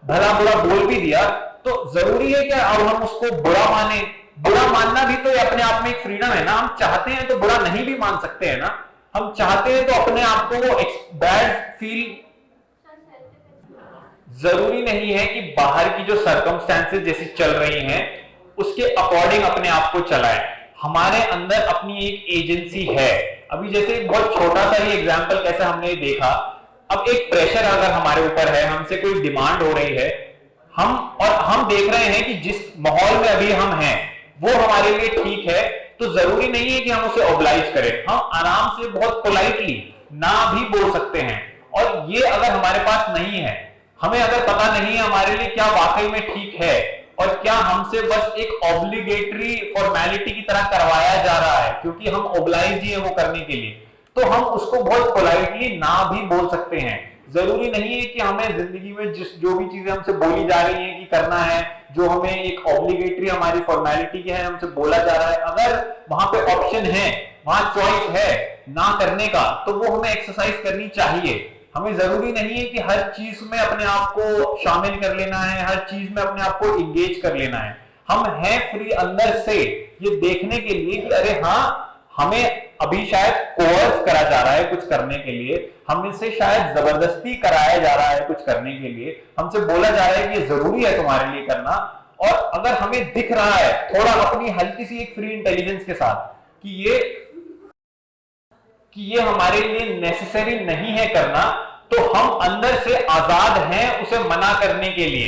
भला बुरा बोल भी दिया, तो जरूरी है क्या अब हम उसको बुरा माने? बुरा मानना भी तो अपने आप में एक फ्रीडम है ना, हम चाहते हैं तो बुरा नहीं भी मान सकते हैं ना, हम चाहते हैं तो अपने आप को बैड फील, जरूरी नहीं है कि बाहर की जो सर्कमस्टेंसेस जैसी चल रही हैं उसके अकॉर्डिंग अपने आप को चलाएं। हमारे अंदर अपनी एक एजेंसी है। अभी जैसे एक बहुत छोटा सा ही एग्जांपल कैसे हमने देखा, अब एक प्रेशर अगर हमारे ऊपर है, हमसे कोई डिमांड हो रही है, हम देख रहे हैं कि जिस माहौल में अभी हम हैं वो हमारे लिए ठीक है, तो जरूरी नहीं है कि हम उसे ऑब्लाइज करें। हम आराम से बहुत पोलाइटली ना भी बोल सकते हैं। और ये अगर हमारे पास नहीं है, हमें अगर पता नहीं है हमारे लिए क्या वाकई में ठीक है और क्या हमसे बस एक ऑब्लिगेटरी फॉर्मेलिटी की तरह करवाया जा रहा है क्योंकि हम ऑब्लाइज ही है वो करने के लिए, तो हम उसको बहुत पोलाइटली ना भी बोल सकते हैं। जरूरी नहीं है कि हमें जिंदगी में जो भी चीजें हमसे बोली जा रही हैं कि करना है, जो हमें एक ऑब्लिगेटरी हमारी फॉर्मेलिटी की है हमसे बोला जा रहा है, अगर वहां पे ऑप्शन है, वहां चॉइस है ना करने का, तो वो हमें एक्सरसाइज करनी चाहिए। हमें जरूरी नहीं है कि हर चीज में अपने आप को शामिल कर लेना है, हर चीज में अपने आप को इंगेज कर लेना है। हम हैं फ्री अंदर से ये देखने के लिए कि अरे हाँ, हमें अभी शायद कोर्स करा जा रहा है कुछ करने के लिए, हमसे शायद जबरदस्ती कराया जा रहा है कुछ करने के लिए, हमसे बोला जा रहा है कि ये जरूरी है तुम्हारे लिए करना। और अगर हमें दिख रहा है थोड़ा अपनी हल्की सी एक फ्री इंटेलिजेंस के साथ कि ये हमारे लिए नेसेसरी नहीं है करना, तो हम अंदर से आजाद हैं उसे मना करने के लिए।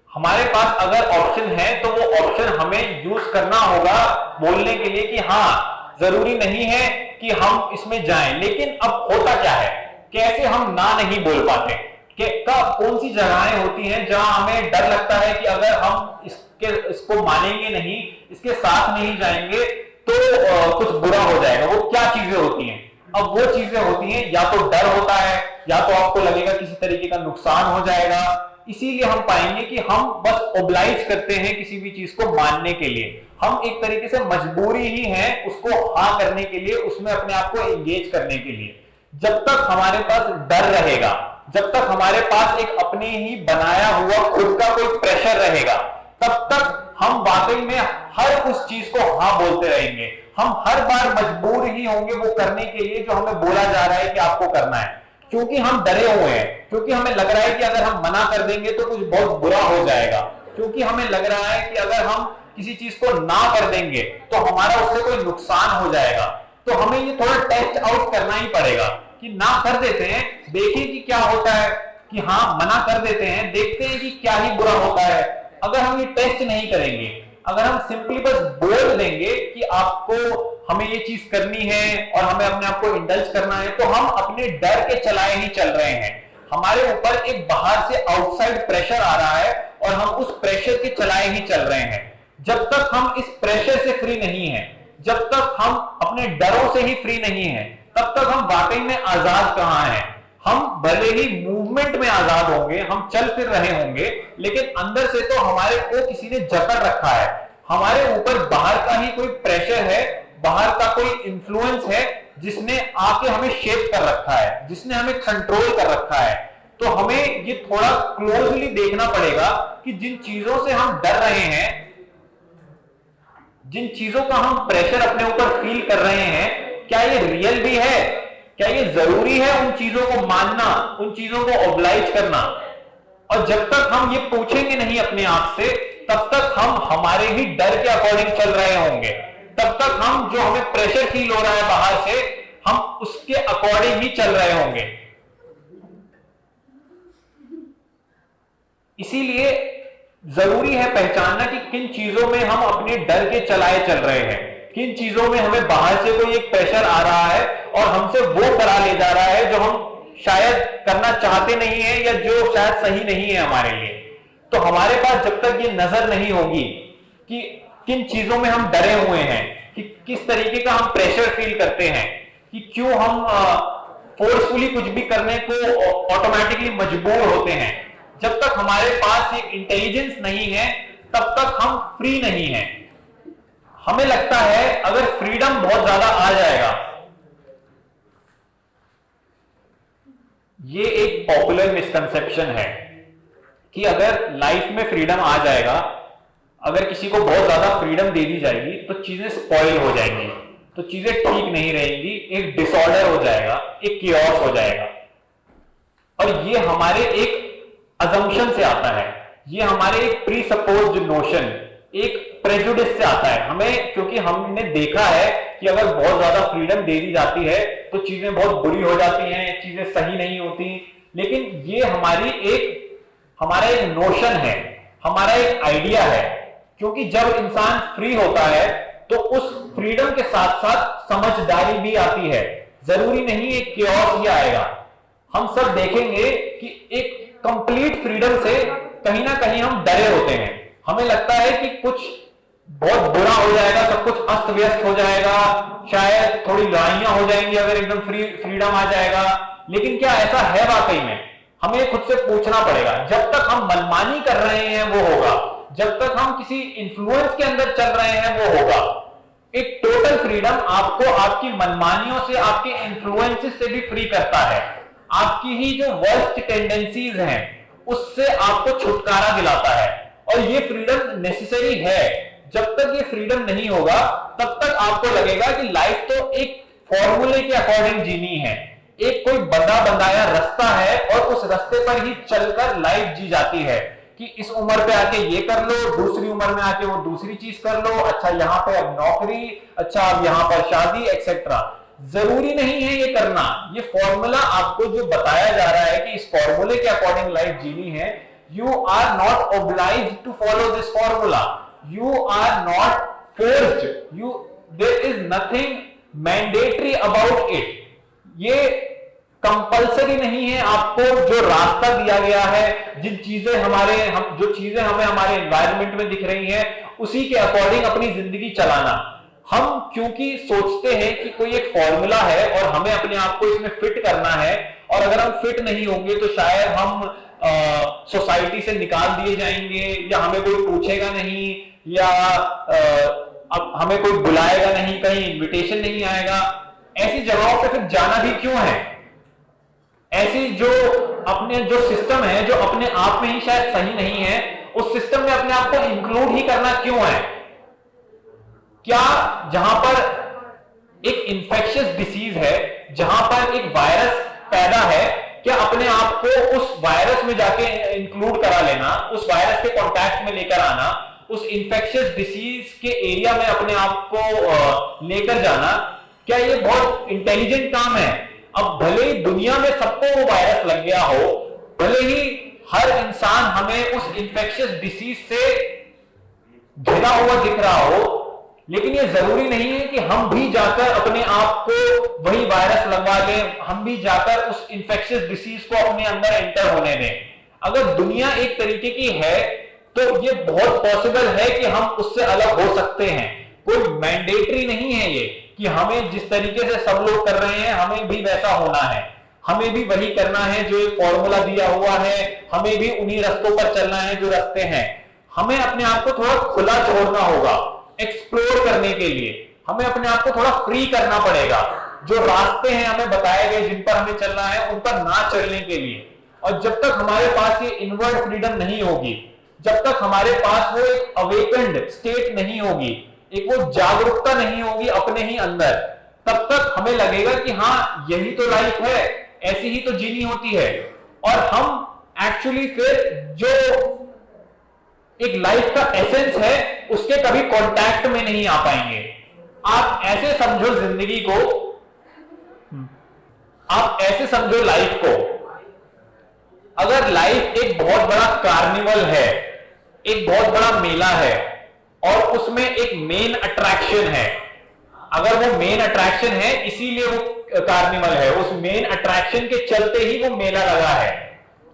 हमारे पास अगर ऑप्शन है तो वो ऑप्शन हमें यूज करना होगा बोलने के लिए कि हाँ, जरूरी नहीं है कि हम इसमें जाएं। लेकिन अब होता क्या है, कैसे हम ना नहीं बोल पाते, कौन सी जगहें होती हैं जहां हमें डर लगता है कि अगर हम इसको मानेंगे नहीं, इसके साथ नहीं जाएंगे तो कुछ बुरा हो जाएगा। वो क्या चीजें होती हैं? अब वो चीजें होती हैं, या तो डर होता है, या तो आपको लगेगा किसी तरीके का नुकसान हो जाएगा। इसीलिए हम पाएंगे कि हम बस ओब्लाइज करते हैं किसी भी चीज को मानने के लिए। हम एक तरीके से मजबूरी ही है उसको हाँ करने के लिए, उसमें अपने आप को एंगेज करने के लिए। जब तक हमारे पास डर रहेगा, जब तक हमारे पास एक अपने ही बनाया हुआ खुद का कोई प्रेशर रहेगा, तब तक हम वाकई में हर उस चीज को हाँ बोलते रहेंगे। हम हर बार मजबूर ही होंगे वो करने के लिए जो हमें बोला जा रहा है कि आपको करना है, क्योंकि हम डरे हुए हैं, क्योंकि हमें लग रहा है कि अगर हम मना कर देंगे तो कुछ बहुत बुरा हो जाएगा, क्योंकि हमें लग रहा है कि अगर हम किसी चीज को ना कर देंगे तो हमारा उससे कोई नुकसान हो जाएगा। तो हमें ये थोड़ा टेस्ट आउट करना ही पड़ेगा कि ना कर देते हैं, देखें कि क्या होता है, कि हाँ मना कर देते हैं, देखते हैं कि क्या ही बुरा होता है। अगर हम ये टेस्ट नहीं करेंगे, अगर हम सिंपली बस बोल देंगे कि आपको हमें ये चीज करनी है और हमें अपने आप को इंडल्ज करना है, तो हम अपने डर के चलाए ही चल रहे हैं। हमारे ऊपर एक बाहर से आउटसाइड प्रेशर आ रहा है और हम उस प्रेशर के चलाए ही चल रहे हैं। जब तक हम इस प्रेशर से फ्री नहीं है, जब तक हम अपने डरों से ही फ्री नहीं है, तब तक हम वाकई में आजाद कहां हैं। हम भले ही मूवमेंट में आजाद होंगे, हम चल फिर रहे होंगे, लेकिन अंदर से तो हमारे को किसी ने जकड़ रखा है। हमारे ऊपर बाहर का ही कोई प्रेशर है, बाहर का कोई इंफ्लुएंस है जिसने आके हमें शेप कर रखा है, जिसने हमें कंट्रोल कर रखा है। तो हमें ये थोड़ा क्लोजली देखना पड़ेगा कि जिन चीजों से हम डर रहे हैं, जिन चीजों का हम प्रेशर अपने ऊपर फील कर रहे हैं, क्या ये रियल भी है? क्या ये जरूरी है उन चीजों को मानना, उन चीजों को ऑब्लाइज करना? और जब तक हम ये पूछेंगे नहीं अपने आप से, तब तक हम हमारे ही डर के अकॉर्डिंग चल रहे होंगे। तब तक हम जो हमें प्रेशर फील हो रहा है बाहर से, हम उसके अकॉर्डिंग ही चल रहे होंगे। इसीलिए जरूरी है पहचानना कि किन चीजों में हम अपने डर के चलाए चल रहे हैं, किन चीजों में हमें बाहर से कोई एक प्रेशर आ रहा है और हमसे वो करा ले जा रहा है जो हम शायद करना चाहते नहीं है या जो शायद सही नहीं है हमारे लिए। तो हमारे पास जब तक ये नजर नहीं होगी कि किन चीजों में हम डरे हुए हैं, कि किस तरीके का हम प्रेशर फील करते हैं, कि क्यों हम फोर्सफुली कुछ भी करने को ऑटोमेटिकली मजबूर होते हैं, जब तक हमारे पास ये इंटेलिजेंस नहीं है, तब तक हम फ्री नहीं हैं। हमें लगता है अगर फ्रीडम बहुत ज्यादा आ जाएगा, ये एक पॉपुलर मिसकंसेप्शन है कि अगर लाइफ में फ्रीडम आ जाएगा, अगर किसी को बहुत ज्यादा फ्रीडम दे दी जाएगी तो चीजें स्पॉइल हो जाएंगी, तो चीजें ठीक नहीं रहेंगी, एक डिसऑर्डर हो जाएगा, एक कियोस हो जाएगा। और ये हमारे एक अजम्पशन से आता है, ये हमारे एक प्री सपोज्ड नोशन, एक प्रेजुडिस से आता है हमें, क्योंकि हमने देखा है कि अगर बहुत ज्यादा फ्रीडम दे दी जाती है तो चीजें बहुत बुरी हो जाती हैं, चीजें सही नहीं होती। लेकिन ये हमारा एक नोशन है, हमारा एक आइडिया है, क्योंकि जब इंसान फ्री होता है तो उस फ्रीडम के साथ साथ समझदारी भी आती है। जरूरी नहीं है केओस ही आएगा। हम सब देखेंगे कि एक कंप्लीट फ्रीडम से कहीं ना कहीं हम डरे होते हैं। हमें लगता है कि कुछ बहुत बुरा हो जाएगा, सब कुछ अस्त व्यस्त हो जाएगा, शायद थोड़ी लड़ाइयां हो जाएंगी अगर एकदम फ्रीडम आ जाएगा। लेकिन क्या ऐसा है वाकई में? हमें खुद से पूछना पड़ेगा। जब तक हम मनमानी कर रहे हैं वो होगा, जब तक हम किसी इन्फ्लुएंस के अंदर चल रहे हैं वो होगा। एक टोटल फ्रीडम आपको आपकी मनमानियों से, आपके इन्फ्लुएंसेस से भी फ्री करता है। आपकी ही जो वर्स्ट टेंडेंसीज हैं उससे आपको छुटकारा दिलाता है, और ये फ्रीडम नेसेसरी है। जब तक ये फ्रीडम नहीं होगा तब तक आपको लगेगा कि लाइफ तो एक फॉर्मूले के अकॉर्डिंग जीनी है, एक कोई बंधा बंधाया रास्ता है और उस रास्ते पर ही चलकर लाइफ जी जाती है कि इस उम्र पे आके ये कर लो, दूसरी उम्र में आके वो दूसरी चीज कर लो, अच्छा यहां पे अब नौकरी, अच्छा अब यहां पर शादी एक्सेट्रा। जरूरी नहीं है ये करना। ये फॉर्मूला आपको जो बताया जा रहा है कि इस फॉर्मूले के अकॉर्डिंग लाइफ जीनी है, you are not obliged to follow this formula, you are not forced, there is nothing mandatory about it. ये कंपल्सरी नहीं है आपको जो रास्ता दिया गया है, जो चीजें हमें हमारे एनवायरनमेंट में दिख रही हैं उसी के अकॉर्डिंग अपनी जिंदगी चलाना। हम क्योंकि सोचते हैं कि कोई एक फॉर्मूला है और हमें अपने आप को इसमें फिट करना है, और अगर हम फिट नहीं होंगे तो शायद हम सोसाइटी से निकाल दिए जाएंगे, या हमें कोई पूछेगा नहीं, या अब हमें कोई बुलाएगा नहीं, कहीं इनविटेशन नहीं आएगा। ऐसी जगहों पे फिर जाना भी क्यों है? ऐसी जो सिस्टम है जो अपने आप में ही शायद सही नहीं है, उस सिस्टम में अपने आप को इंक्लूड ही करना क्यों है? क्या जहां पर एक इंफेक्शियस डिसीज है, जहां पर एक वायरस पैदा है, क्या अपने आप को उस वायरस में जाके इंक्लूड करा लेना, उस वायरस के कांटेक्ट में लेकर आना, उस इंफेक्शियस डिसीज के एरिया में अपने आप को लेकर जाना, क्या ये बहुत इंटेलिजेंट काम है? अब भले ही दुनिया में सबको वो वायरस लग गया हो, भले ही हर इंसान हमें उस इंफेक्शियस डिसीज से घिरा हुआ दिख रहा हो, लेकिन ये जरूरी नहीं है कि हम भी जाकर अपने आप को वही वायरस लगवा लें, हम भी जाकर उस इंफेक्शियस डिसीज को अपने अंदर एंटर होने दें। अगर दुनिया एक तरीके की है तो ये बहुत पॉसिबल है कि हम उससे अलग हो सकते हैं। कोई मैंडेटरी नहीं है ये कि हमें जिस तरीके से सब लोग कर रहे हैं हमें भी वैसा होना है, हमें भी वही करना है जो एक फॉर्मूला दिया हुआ है, हमें भी उन्हीं रास्तों पर चलना है जो रास्ते हैं। हमें अपने आप को थोड़ा खुला छोड़ना होगा एक्सप्लोर करने के लिए, हमें अपने आप को थोड़ा फ्री करना पड़ेगा। जो रास्ते हैं हमें बताए गए जिन पर हमें चलना है उन पर ना चलने के लिए। और जब तक हमारे पास ये इनवर्ड फ्रीडम नहीं होगी, जब तक हमारे पास वो एक अवेकेंड स्टेट नहीं होगी, एक वो जागरूकता नहीं होगी अपने ही अंदर, तब तक हमें लगेगा कि हाँ यही तो लाइफ है, ऐसी ही तो जीनी होती है। और हम एक्चुअली फिर जो एक लाइफ का एसेंस है उसके कभी कांटेक्ट में नहीं आ पाएंगे। आप ऐसे समझो जिंदगी को, आप ऐसे समझो लाइफ को, अगर लाइफ एक बहुत बड़ा कार्निवल है, एक बहुत बड़ा मेला है, और उसमें एक मेन अट्रैक्शन है, अगर वो मेन अट्रैक्शन है इसीलिए वो कार्निवल है, उस मेन अट्रैक्शन के चलते ही वो मेला लगा है,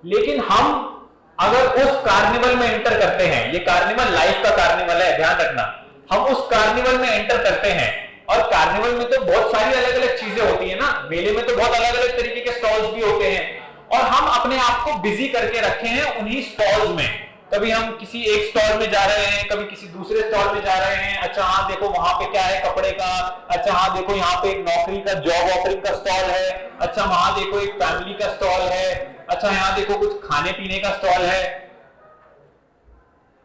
लेकिन हम अगर उस कार्निवल में एंटर करते हैं, ये कार्निवल लाइफ का कार्निवल है, ध्यान रखना, हम उस कार्निवल में एंटर करते हैं, और कार्निवल में तो बहुत सारी अलग अलग चीजें होती है ना, मेले में तो बहुत अलग अलग तरीके के स्टॉल्स भी होते हैं, और हम अपने आप को बिजी करके रखे हैं उन्हीं स्टॉल्स में। कभी हम किसी एक स्टॉल में जा रहे हैं, कभी किसी दूसरे स्टॉल में जा रहे हैं, अच्छा हाँ देखो वहां पे क्या है कपड़े का, अच्छा हाँ देखो यहाँ पे एक नौकरी का जॉब ऑफरिंग का स्टॉल है, अच्छा वहां देखो एक फैमिली का स्टॉल है, अच्छा यहाँ देखो कुछ खाने पीने का स्टॉल है।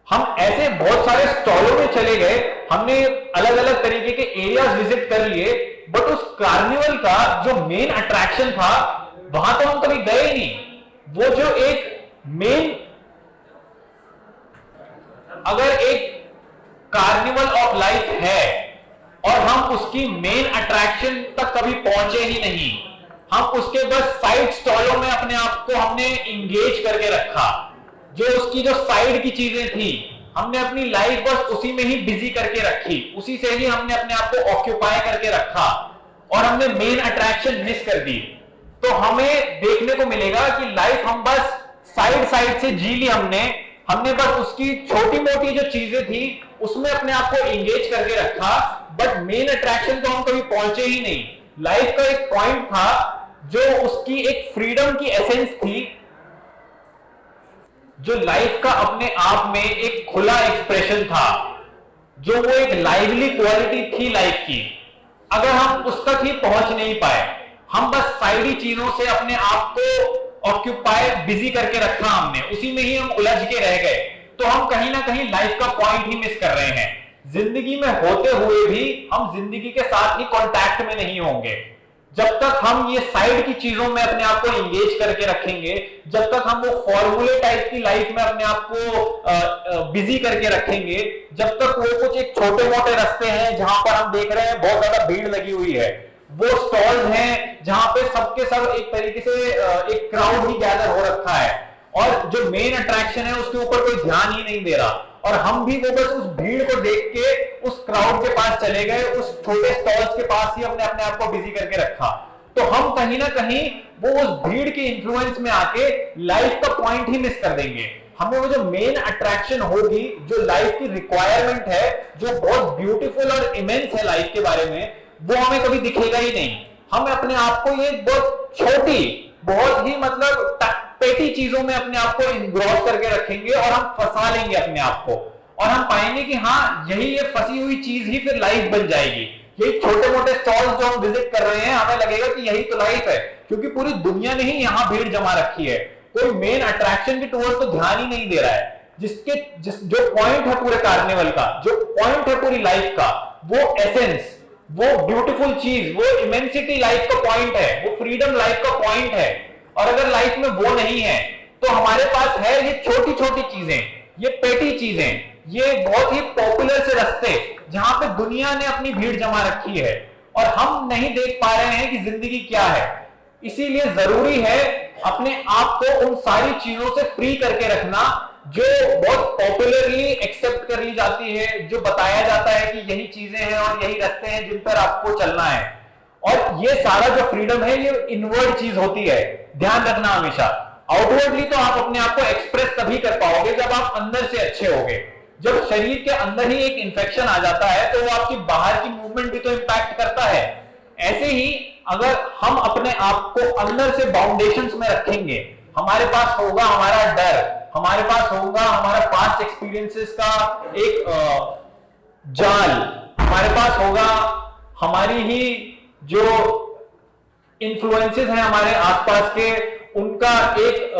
हम ऐसे बहुत सारे स्टॉलों में चले गए, हमने अलग अलग तरीके के एरियाज विजिट कर लिए, बट उस कार्निवल का जो मेन अट्रैक्शन था वहां तो हम कभी गए ही नहीं। वो जो एक मेन, अगर एक कार्निवल ऑफ लाइफ है और हम उसकी मेन अट्रैक्शन तक कभी पहुंचे ही नहीं। हम उसके बस साइड स्टॉलों में अपने आप को हमने इंगेज करके रखा। जो उसकी जो साइड की चीजें थी हमने अपनी लाइफ बस उसी में ही बिजी करके रखी, उसी से ही हमने अपने आप को ऑक्यूपाई करके रखा और हमने मेन अट्रैक्शन मिस कर दी। तो हमें देखने को मिलेगा कि लाइफ हम बस साइड साइड से जी ली हमने बस उसकी छोटी मोटी जो चीजें थी उसमें अपने आप को एंगेज करके रखा, बट मेन अट्रैक्शन तो हम कभी पहुंचे ही नहीं। लाइफ का एक पॉइंट था जो उसकी एक फ्रीडम की एसेंस थी, जो लाइफ का अपने आप में एक खुला एक्सप्रेशन था, जो वो एक लाइवली क्वालिटी थी लाइफ की। अगर हम उस तक ही पहुंच नहीं पाए, हम बस साइडी चीजों से अपने आप को ऑक्यूपाई बिजी करके रखा हमने, उसी में ही हम उलझ के रह गए, तो हम कहीं ना कहीं लाइफ का पॉइंट ही मिस कर रहे हैं। जिंदगी में होते हुए भी हम जिंदगी के साथ ही कांटेक्ट में नहीं होंगे। जब तक हम ये साइड की चीजों में अपने आप को एंगेज करके रखेंगे, जब तक हम वो फॉर्मूले टाइप की लाइफ में अपने आप को बिजी करके रखेंगे, जब तक वो कुछ एक छोटे मोटे रास्ते हैं जहां पर हम देख रहे हैं बहुत ज्यादा भीड़ लगी हुई है, वो स्टॉल्स हैं जहां पे सबके सब एक तरीके से एक क्राउड ही गैदर हो रखा है और जो मेन अट्रैक्शन है उसके ऊपर कोई ध्यान ही नहीं दे रहा, और हम भी वो बस उस भीड़ को देख के उस क्राउड के पास चले गए, उस छोटे स्टॉल्स के पास ही हमने अपने आप को बिजी करके रखा। तो हम कहीं ना कहीं वो उस भीड़ के इंफ्लुएंस में आके लाइफ का पॉइंट ही मिस कर देंगे। हमें वो जो मेन अट्रैक्शन होगी, जो लाइफ की रिक्वायरमेंट है, जो बहुत ब्यूटीफुल और इमेंस है लाइफ के बारे में, वो हमें कभी दिखेगा ही नहीं। हम अपने आप को ये बहुत छोटी, बहुत ही मतलब पेटी चीजों में अपने आप को इंग्रॉस करके रखेंगे और हम फंसा लेंगे अपने आप को, और हम पाएंगे कि हाँ यही ये फंसी हुई चीज ही फिर लाइफ बन जाएगी। यही छोटे मोटे स्टॉल्स जो हम विजिट कर रहे हैं, हमें लगेगा कि यही तो लाइफ है, क्योंकि पूरी दुनिया ने ही यहाँ भीड़ जमा रखी है। कोई मेन अट्रैक्शन के टूवर्ड तो ध्यान ही नहीं दे रहा है। जो पॉइंट है पूरे कार्निवल का, जो पॉइंट है पूरी लाइफ का, वो एसेंस, वो ब्यूटीफुल चीज, वो इमेंसिटी लाइफ का पॉइंट है, वो फ्रीडम लाइफ का पॉइंट है। और अगर लाइफ में वो नहीं है तो हमारे पास है ये छोटी छोटी चीजें, ये पेटी चीजें, ये बहुत ही पॉपुलर से रास्ते जहां पे दुनिया ने अपनी भीड़ जमा रखी है और हम नहीं देख पा रहे हैं कि जिंदगी क्या है। इसीलिए जरूरी है अपने आप को उन सारी चीजों से फ्री करके रखना जो बहुत पॉपुलरली एक्सेप्ट कर ली जाती है, जो बताया जाता है कि यही चीजें हैं और यही रास्ते हैं जिन पर आपको चलना है। और ये सारा जो फ्रीडम है ये इनवर्ड चीज होती है, ध्यान रखना हमेशा। आउटवर्डली तो आप अपने आप को एक्सप्रेस तभी कर पाओगे जब आप अंदर से अच्छे होगे। जब शरीर के अंदर ही एक इंफेक्शन आ जाता है तो वो आपकी बाहर की मूवमेंट भी तो इंपैक्ट करता है। ऐसे ही अगर हम अपने आप को अंदर से बाउंडेशंस में रखेंगे, हमारे पास होगा हमारा डर, हमारे पास होगा हमारा पास्ट एक्सपीरियंसेस का एक जाल, हमारे पास होगा हमारी ही जो इन्फ्लुएंसेस हैं हमारे आसपास के, उनका एक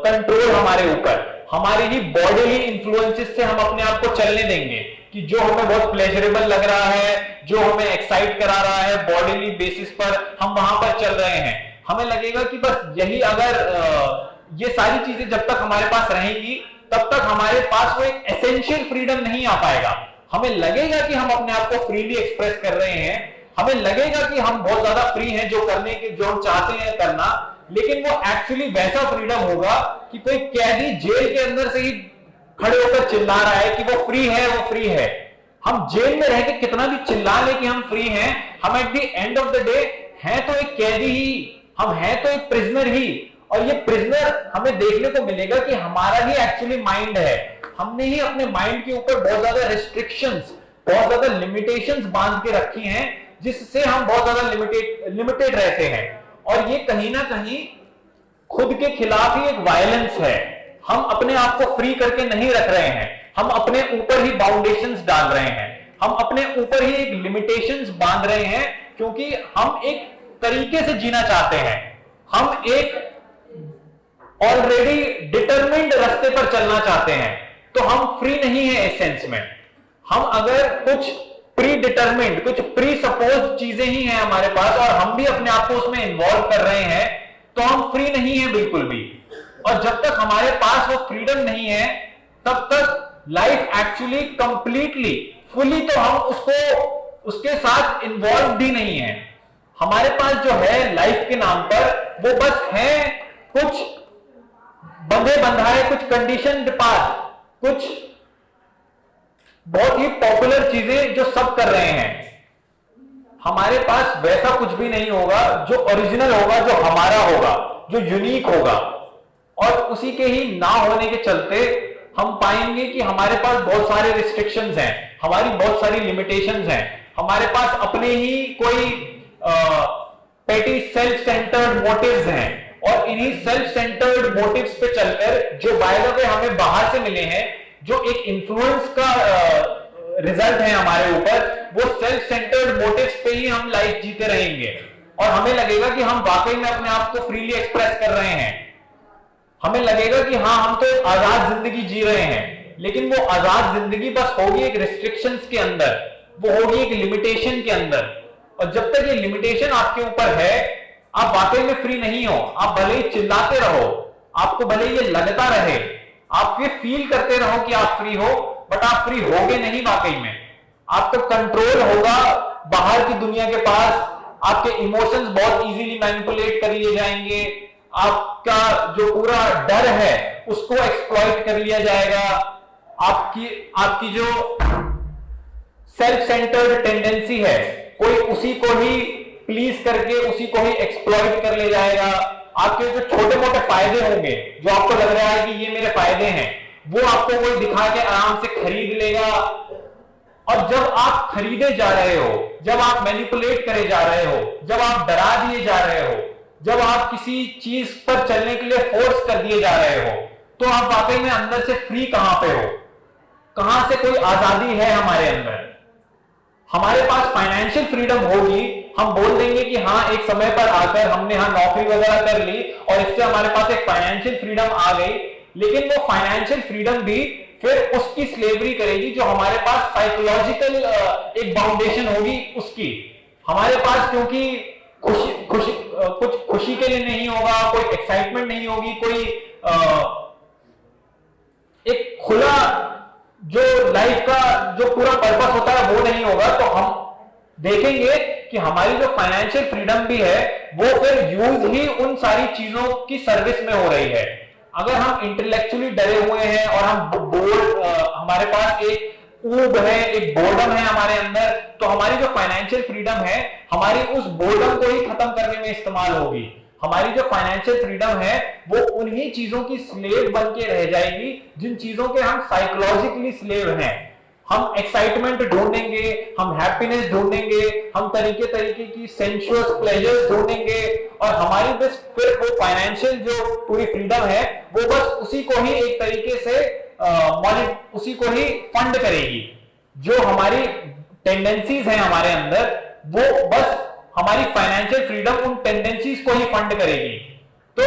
कंट्रोल हमारे ऊपर, हमारी ही बॉडीली इन्फ्लुएंसेस से हम अपने आप को चलने देंगे कि जो हमें बहुत प्लेजरेबल लग रहा है, जो हमें एक्साइट करा रहा है, बॉडीली बेसिस पर हम वहां पर चल रहे हैं। हमें लगेगा कि बस यही, अगर ये सारी चीजें जब तक हमारे पास रहेंगी तब तक हमारे पास वो एक एसेंशियल फ्रीडम नहीं आ पाएगा। हमें लगेगा कि हम अपने आप को फ्रीली एक्सप्रेस कर रहे हैं, हमें लगेगा कि हम बहुत ज्यादा फ्री हैं जो करने के, जो हम चाहते हैं करना, लेकिन वो एक्चुअली वैसा फ्रीडम होगा कि कोई कैदी जेल के अंदर से ही खड़े होकर चिल्ला रहा है कि वो फ्री है, वो फ्री है। हम जेल में रह के कितना भी चिल्ला ले कि हम फ्री हैं, हम at the end of the day हैं तो एक कैदी ही, हम हैं तो एक प्रिजनर ही। और ये प्रिजनर हमें देखने को मिलेगा कि हमारा ही एक्चुअली माइंड है। हमने ही अपने माइंड के ऊपर बहुत ज्यादा रिस्ट्रिक्शंस, बहुत ज्यादा लिमिटेशंस बांध के रखी हैं, जिससे हम बहुत ज्यादा लिमिटेड रहते हैं। और ये कहीं ना कहीं खुद के खिलाफ ही एक वायलेंस है। हम अपने आप को फ्री करके नहीं रख रहे हैं, हम अपने ऊपर ही बाउंडेशंस डाल रहे हैं, हम अपने ऊपर ही एक लिमिटेशंस बांध रहे हैं, क्योंकि हम एक तरीके से जीना चाहते हैं, हम एक ऑलरेडी डिटरमिन्ड रास्ते पर चलना चाहते हैं। तो हम फ्री नहीं है इस सेंस में। हम अगर कुछ प्री डिटरमिन्ड, कुछ प्री सपोज चीजें ही हैं हमारे पास और हम भी अपने आप को उसमें इन्वॉल्व कर रहे हैं, तो हम फ्री नहीं है बिल्कुल भी। और जब तक हमारे पास वो फ्रीडम नहीं है तब तक लाइफ एक्चुअली कंप्लीटली फुली तो हम उसके साथ इन्वॉल्व भी नहीं है। हमारे पास जो है लाइफ के नाम पर वो बस है कुछ बंधे बंधाए, कुछ कंडीशन पाथ, कुछ बहुत ही पॉपुलर चीजें जो सब कर रहे हैं। हमारे पास वैसा कुछ भी नहीं होगा जो ओरिजिनल होगा, जो हमारा होगा, जो यूनिक होगा। और उसी के ही ना होने के चलते हम पाएंगे कि हमारे पास बहुत सारे रिस्ट्रिक्शंस हैं, हमारी बहुत सारी लिमिटेशंस हैं, हमारे पास अपने ही कोई पेटी सेल्फ सेंटर्ड मोटिव्स हैं। और इन्हीं सेल्फ सेंटर्ड मोटिव्स पे चलकर जो बाय द वे हमें बाहर से मिले हैं, जो एक इन्फ्लुएंस का रिजल्ट है हमारे ऊपर, वो सेल्फ सेंटर्ड मोटिव्स पे ही हम लाइफ जीते रहेंगे। और हमें लगेगा कि हम वाकई में अपने आप को फ्रीली एक्सप्रेस कर रहे हैं, हमें लगेगा कि हाँ हम तो एक आजाद जिंदगी जी रहे हैं। लेकिन वो आजाद जिंदगी बस होगी एक रिस्ट्रिक्शंस के अंदर, वो होगी एक लिमिटेशन के अंदर। और जब तक ये लिमिटेशन आपके ऊपर है, आप वाकई में फ्री नहीं हो। आप भले ही चिल्लाते रहो, आपको भले ये लगता रहे, आप ये फील करते रहो कि आप फ्री हो, बट आप फ्री होगे नहीं वाकई में। आपका कंट्रोल होगा बाहर की दुनिया के पास, आपके इमोशंस बहुत इजीली मैनिपुलेट कर लिए जाएंगे, आपका जो पूरा डर है उसको एक्सप्लॉइट कर लिया जाएगा, आपकी जो सेल्फ सेंटर्ड टेंडेंसी है कोई उसी को ही प्लीज करके उसी को ही एक्सप्लॉइट कर ले जाएगा। आपके जो छोटे मोटे फायदे होंगे, जो आपको लग रहा है कि ये मेरे फायदे हैं, वो आपको कोई दिखा के आराम से खरीद लेगा। और जब आप खरीदे जा रहे हो, जब आप मैनिपुलेट करे जा रहे हो, जब आप डरा दिए जा रहे हो, जब आप किसी चीज पर चलने के लिए फोर्स कर दिए जा रहे हो, तो आप वाकई में अंदर से फ्री कहां पे हो? कहां से कोई आजादी है हमारे अंदर? हमारे पास फाइनेंशियल फ्रीडम होगी, हम बोल देंगे कि हाँ एक समय पर आकर हमने हाँ नौकरी वगैरह कर ली और इससे हमारे पास एक फाइनेंशियल फ्रीडम आ गई। लेकिन वो फाइनेंशियल फ्रीडम भी फिर उसकी स्लेवरी करेगी जो हमारे पास साइकोलॉजिकल एक बाउंडेशन होगी उसकी। हमारे पास क्योंकि कुछ खुशी के लिए नहीं होगा, कोई एक्साइटमेंट नहीं होगी, कोई एक खुला जो लाइफ का जो पूरा पर्पस होता है वो नहीं होगा, तो हम देखेंगे कि हमारी जो फाइनेंशियल फ्रीडम भी है वो फिर यूज ही उन सारी चीजों की सर्विस में हो रही है। अगर हम इंटेलेक्चुअली डरे हुए हैं और हमारे पास एक ऊब है, एक बोर्डम है हमारे अंदर, तो हमारी जो फाइनेंशियल फ्रीडम है हमारी उस बोर्डम को ही खत्म करने में इस्तेमाल होगी। हमारी जो फाइनेंशियल फ्रीडम है वो उन्हीं चीजों की स्लेव बन के रह जाएगी जिन चीजों के हम साइकोलॉजिकली स्लेव हैं। हम एक्साइटमेंट ढूंढेंगे, हम हैप्पीनेस ढूंढेंगे, हम तरीके तरीके की सेंसुअस प्लेजर्स ढूंढेंगे, और हमारी बस फिर वो फाइनेंशियल जो पूरी फ्रीडम है वो बस उसी को ही एक तरीके से उसी को ही फंड करेगी। जो हमारी टेंडेंसीज हैं हमारे अंदर, वो बस हमारी फाइनेंशियल फ्रीडम उन टेंडेंसीज को ही फंड करेगी। तो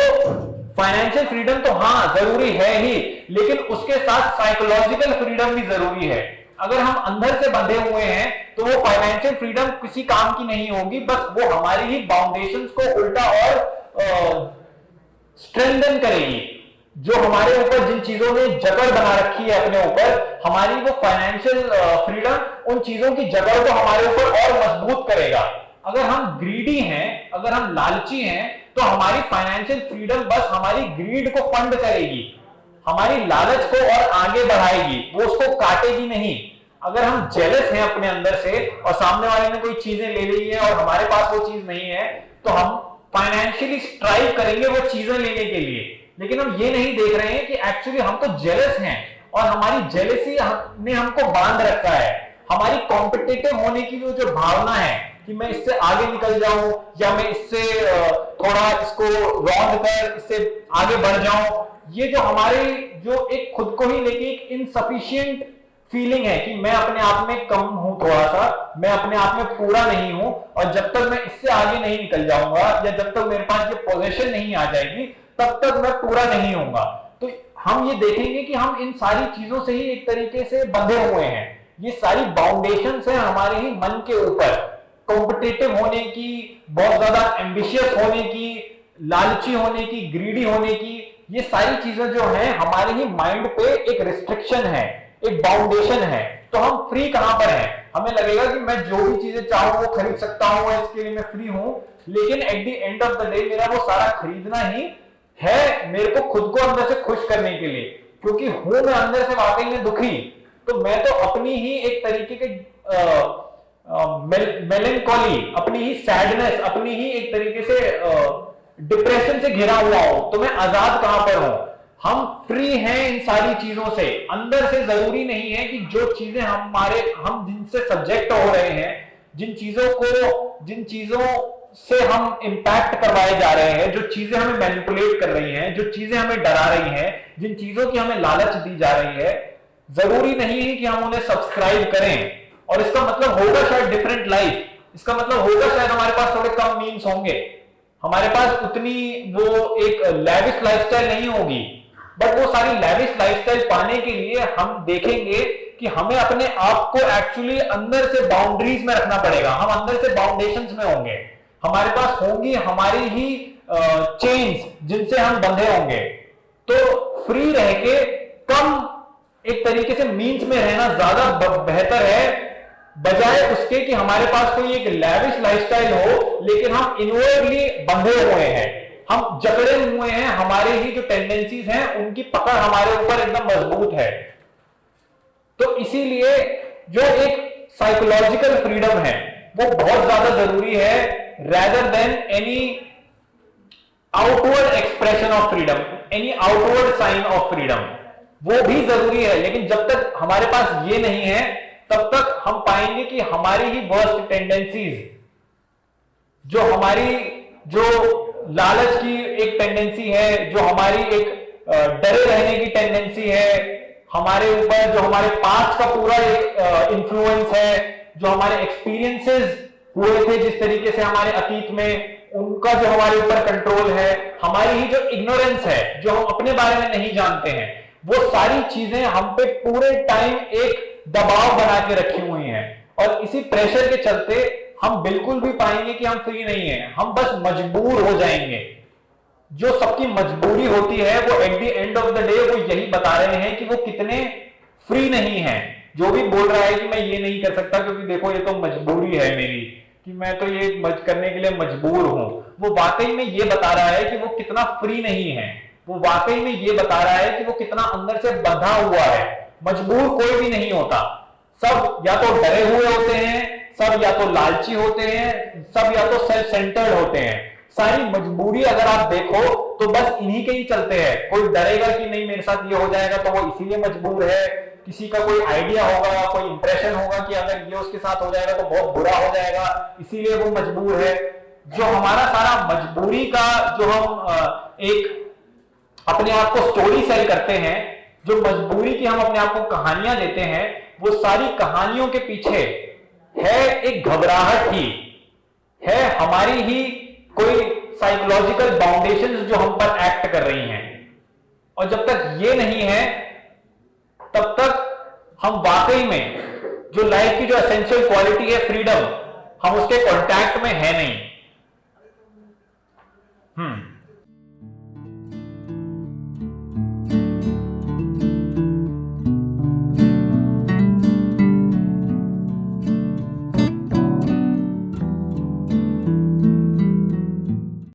फाइनेंशियल फ्रीडम तो हाँ जरूरी है ही, लेकिन उसके साथ साइकोलॉजिकल फ्रीडम भी जरूरी है। अगर हम अंदर से बंधे हुए हैं तो वो फाइनेंशियल फ्रीडम किसी काम की नहीं होगी, बस वो हमारी ही बाउंडेशंस को उल्टा और स्ट्रेंथन करेगी। जो हमारे ऊपर जिन चीजों ने जकड़ बना रखी है अपने ऊपर, हमारी वो फाइनेंशियल फ्रीडम उन चीजों की जकड़ को हमारे ऊपर और मजबूत करेगा। अगर हम ग्रीडी हैं, अगर हम लालची हैं, तो हमारी फाइनेंशियल फ्रीडम बस हमारी ग्रीड को फंड करेगी, हमारी लालच को और आगे बढ़ाएगी, वो उसको काटेगी नहीं। अगर हम जेलस हैं अपने अंदर से और सामने वाले ने कोई चीजें ले ली है और हमारे पास वो चीज नहीं है, तो हम फाइनेंशियली स्ट्राइव करेंगे वो चीजें लेने के लिए। लेकिन हम ये नहीं देख रहे हैं कि एक्चुअली हम तो जेलस हैं और हमारी जेलसी ने हमको बांध रखा है। हमारी कॉम्पिटिटिव होने की जो भावना है कि मैं इससे आगे निकल जाऊं या मैं इससे थोड़ा इसको रौंद कर इससे आगे बढ़ जाऊं, ये जो हमारे जो एक खुद को ही लेके एक इनसफिशिएंट फीलिंग है कि मैं अपने आप में कम हूं, थोड़ा सा मैं अपने आप में पूरा नहीं हूं, और जब तक मैं इससे आगे नहीं निकल जाऊंगा या जब तक मेरे पास ये पोजीशन नहीं आ जाएगी तब तक मैं पूरा नहीं होऊंगा। तो हम ये देखेंगे कि हम इन सारी चीजों से ही एक तरीके से बंधे हुए हैं। ये सारी बाउंडेशंस हैं हमारे ही मन के ऊपर, कॉम्पिटिटिव होने की, बहुत ज्यादा एम्बिशियस होने की, लालची होने की, ग्रीडी होने की। ये सारी चीजें जो हैं हमारे ही माइंड पे एक रिस्ट्रिक्शन है। एक बाउंडेशन है, तो हम फ्री कहां पर हैं? हमें लगेगा कि मैं जो भी चीजें चाहूं वो खरीद सकता हूं, इसके लिए मैं फ्री हूं, लेकिन at the end of the day मेरा वो सारा खरीदना ही है मेरे को खुद को अंदर से खुश करने के लिए, क्योंकि हूं मैं अंदर से वाकई में दुखी, तो मैं तो अपनी ही एक तरीके के मेलेंकोली, अपनी ही सैडनेस, अपनी ही एक तरीके से डिप्रेशन से घिरा हुआ हूं, तो मैं आजाद कहां पर हूं? हम फ्री हैं इन सारी चीजों से अंदर से। जरूरी नहीं है कि जो चीजें हम जिनसे सब्जेक्ट हो रहे हैं, जिन चीजों से हम इंपैक्ट करवाए जा रहे हैं, जो चीजें हमें मैनिपुलेट कर रही हैं, जो चीजें हमें डरा रही हैं, जिन चीजों की हमें लालच दी जा रही है, जरूरी नहीं है कि हम उन्हें सब्सक्राइब करें। और इसका मतलब होगा शायद डिफरेंट लाइफ, इसका मतलब होगा शायद हमारे पास थोड़े कम मीन्स होंगे, हमारे पास उतनी वो एक लैविश लाइफस्टाइल नहीं होगी, बट वो सारी लैविश लाइफस्टाइल पाने के लिए हम देखेंगे कि हमें अपने आप को एक्चुअली अंदर से बाउंड्रीज में रखना पड़ेगा। हम अंदर से बाउंडेशंस में होंगे, हमारे पास होंगी हमारी ही चेन्स जिनसे हम बंधे होंगे। तो फ्री रह के कम एक तरीके से मीन्स में रहना ज्यादा बेहतर है, बजाय उसके कि हमारे पास कोई एक लैविश लाइफस्टाइल हो लेकिन हम इनवर्डली बंधे हुए हैं, हम जकड़े हुए हैं, हमारे ही जो टेंडेंसीज हैं उनकी पकड़ हमारे ऊपर एकदम मजबूत है। तो इसीलिए जो एक साइकोलॉजिकल फ्रीडम है वो बहुत ज्यादा जरूरी है, rather than any outward expression of freedom, any outward sign of freedom, वो भी जरूरी है। लेकिन जब तक हमारे पास ये नहीं है तब तक हम पाएंगे कि हमारी ही वर्स्ट टेंडेंसीज, जो हमारी जो लालच की एक टेंडेंसी है, जो हमारी एक डरे रहने की टेंडेंसी है, हमारे ऊपर जो हमारे पास्ट का पूरा एक इन्फ्लुएंस है, जो हमारे एक्सपीरियंसेस हुए थे जिस तरीके से हमारे अतीत में, उनका जो हमारे ऊपर कंट्रोल है, हमारी ही जो इग्नोरेंस है, जो हम अपने बारे में नहीं जानते हैं, वो सारी चीजें हम पे पूरे टाइम एक दबाव बना के रखी हुई हैं। और इसी प्रेशर के चलते हम बिल्कुल भी पाएंगे कि हम फ्री नहीं है, हम बस मजबूर हो जाएंगे। जो सबकी मजबूरी होती है वो at the end of the day वो यही बता रहे हैं कि वो कितने फ्री नहीं है। जो भी बोल रहा है कि मैं ये नहीं कर सकता क्योंकि देखो ये तो मजबूरी है मेरी, कि मैं तो ये करने के लिए मजबूर हूं, वो वाकई में ये बता रहा है कि वो कितना फ्री नहीं है, वो वाकई में ये बता रहा है कि वो कितना अंदर से बंधा हुआ है। मजबूर कोई भी नहीं होता, सब या तो डरे हुए होते हैं, सब या तो लालची होते हैं, सब या तो सेल्फ सेंटर्ड होते हैं। सारी मजबूरी अगर आप देखो तो बस इन्हीं के ही चलते हैं। कोई डरेगा कि नहीं मेरे साथ ये हो जाएगा तो वो इसीलिए मजबूर है, किसी का कोई आइडिया होगा, कोई इंप्रेशन होगा कि अगर ये उसके साथ हो जाएगा तो बहुत बुरा हो जाएगा, इसीलिए वो मजबूर है। जो हमारा सारा मजबूरी का जो हम एक अपने आप को स्टोरी सेल करते हैं, जो मजबूरी की हम अपने आप को कहानियां देते हैं, वो सारी कहानियों के पीछे है एक घबराहट ही है, हमारी ही कोई साइकोलॉजिकल बाउंडेशंस जो हम पर एक्ट कर रही हैं। और जब तक ये नहीं है तब तक हम वाकई में जो लाइफ की जो एसेंशियल क्वालिटी है फ्रीडम, हम उसके कांटेक्ट में है नहीं।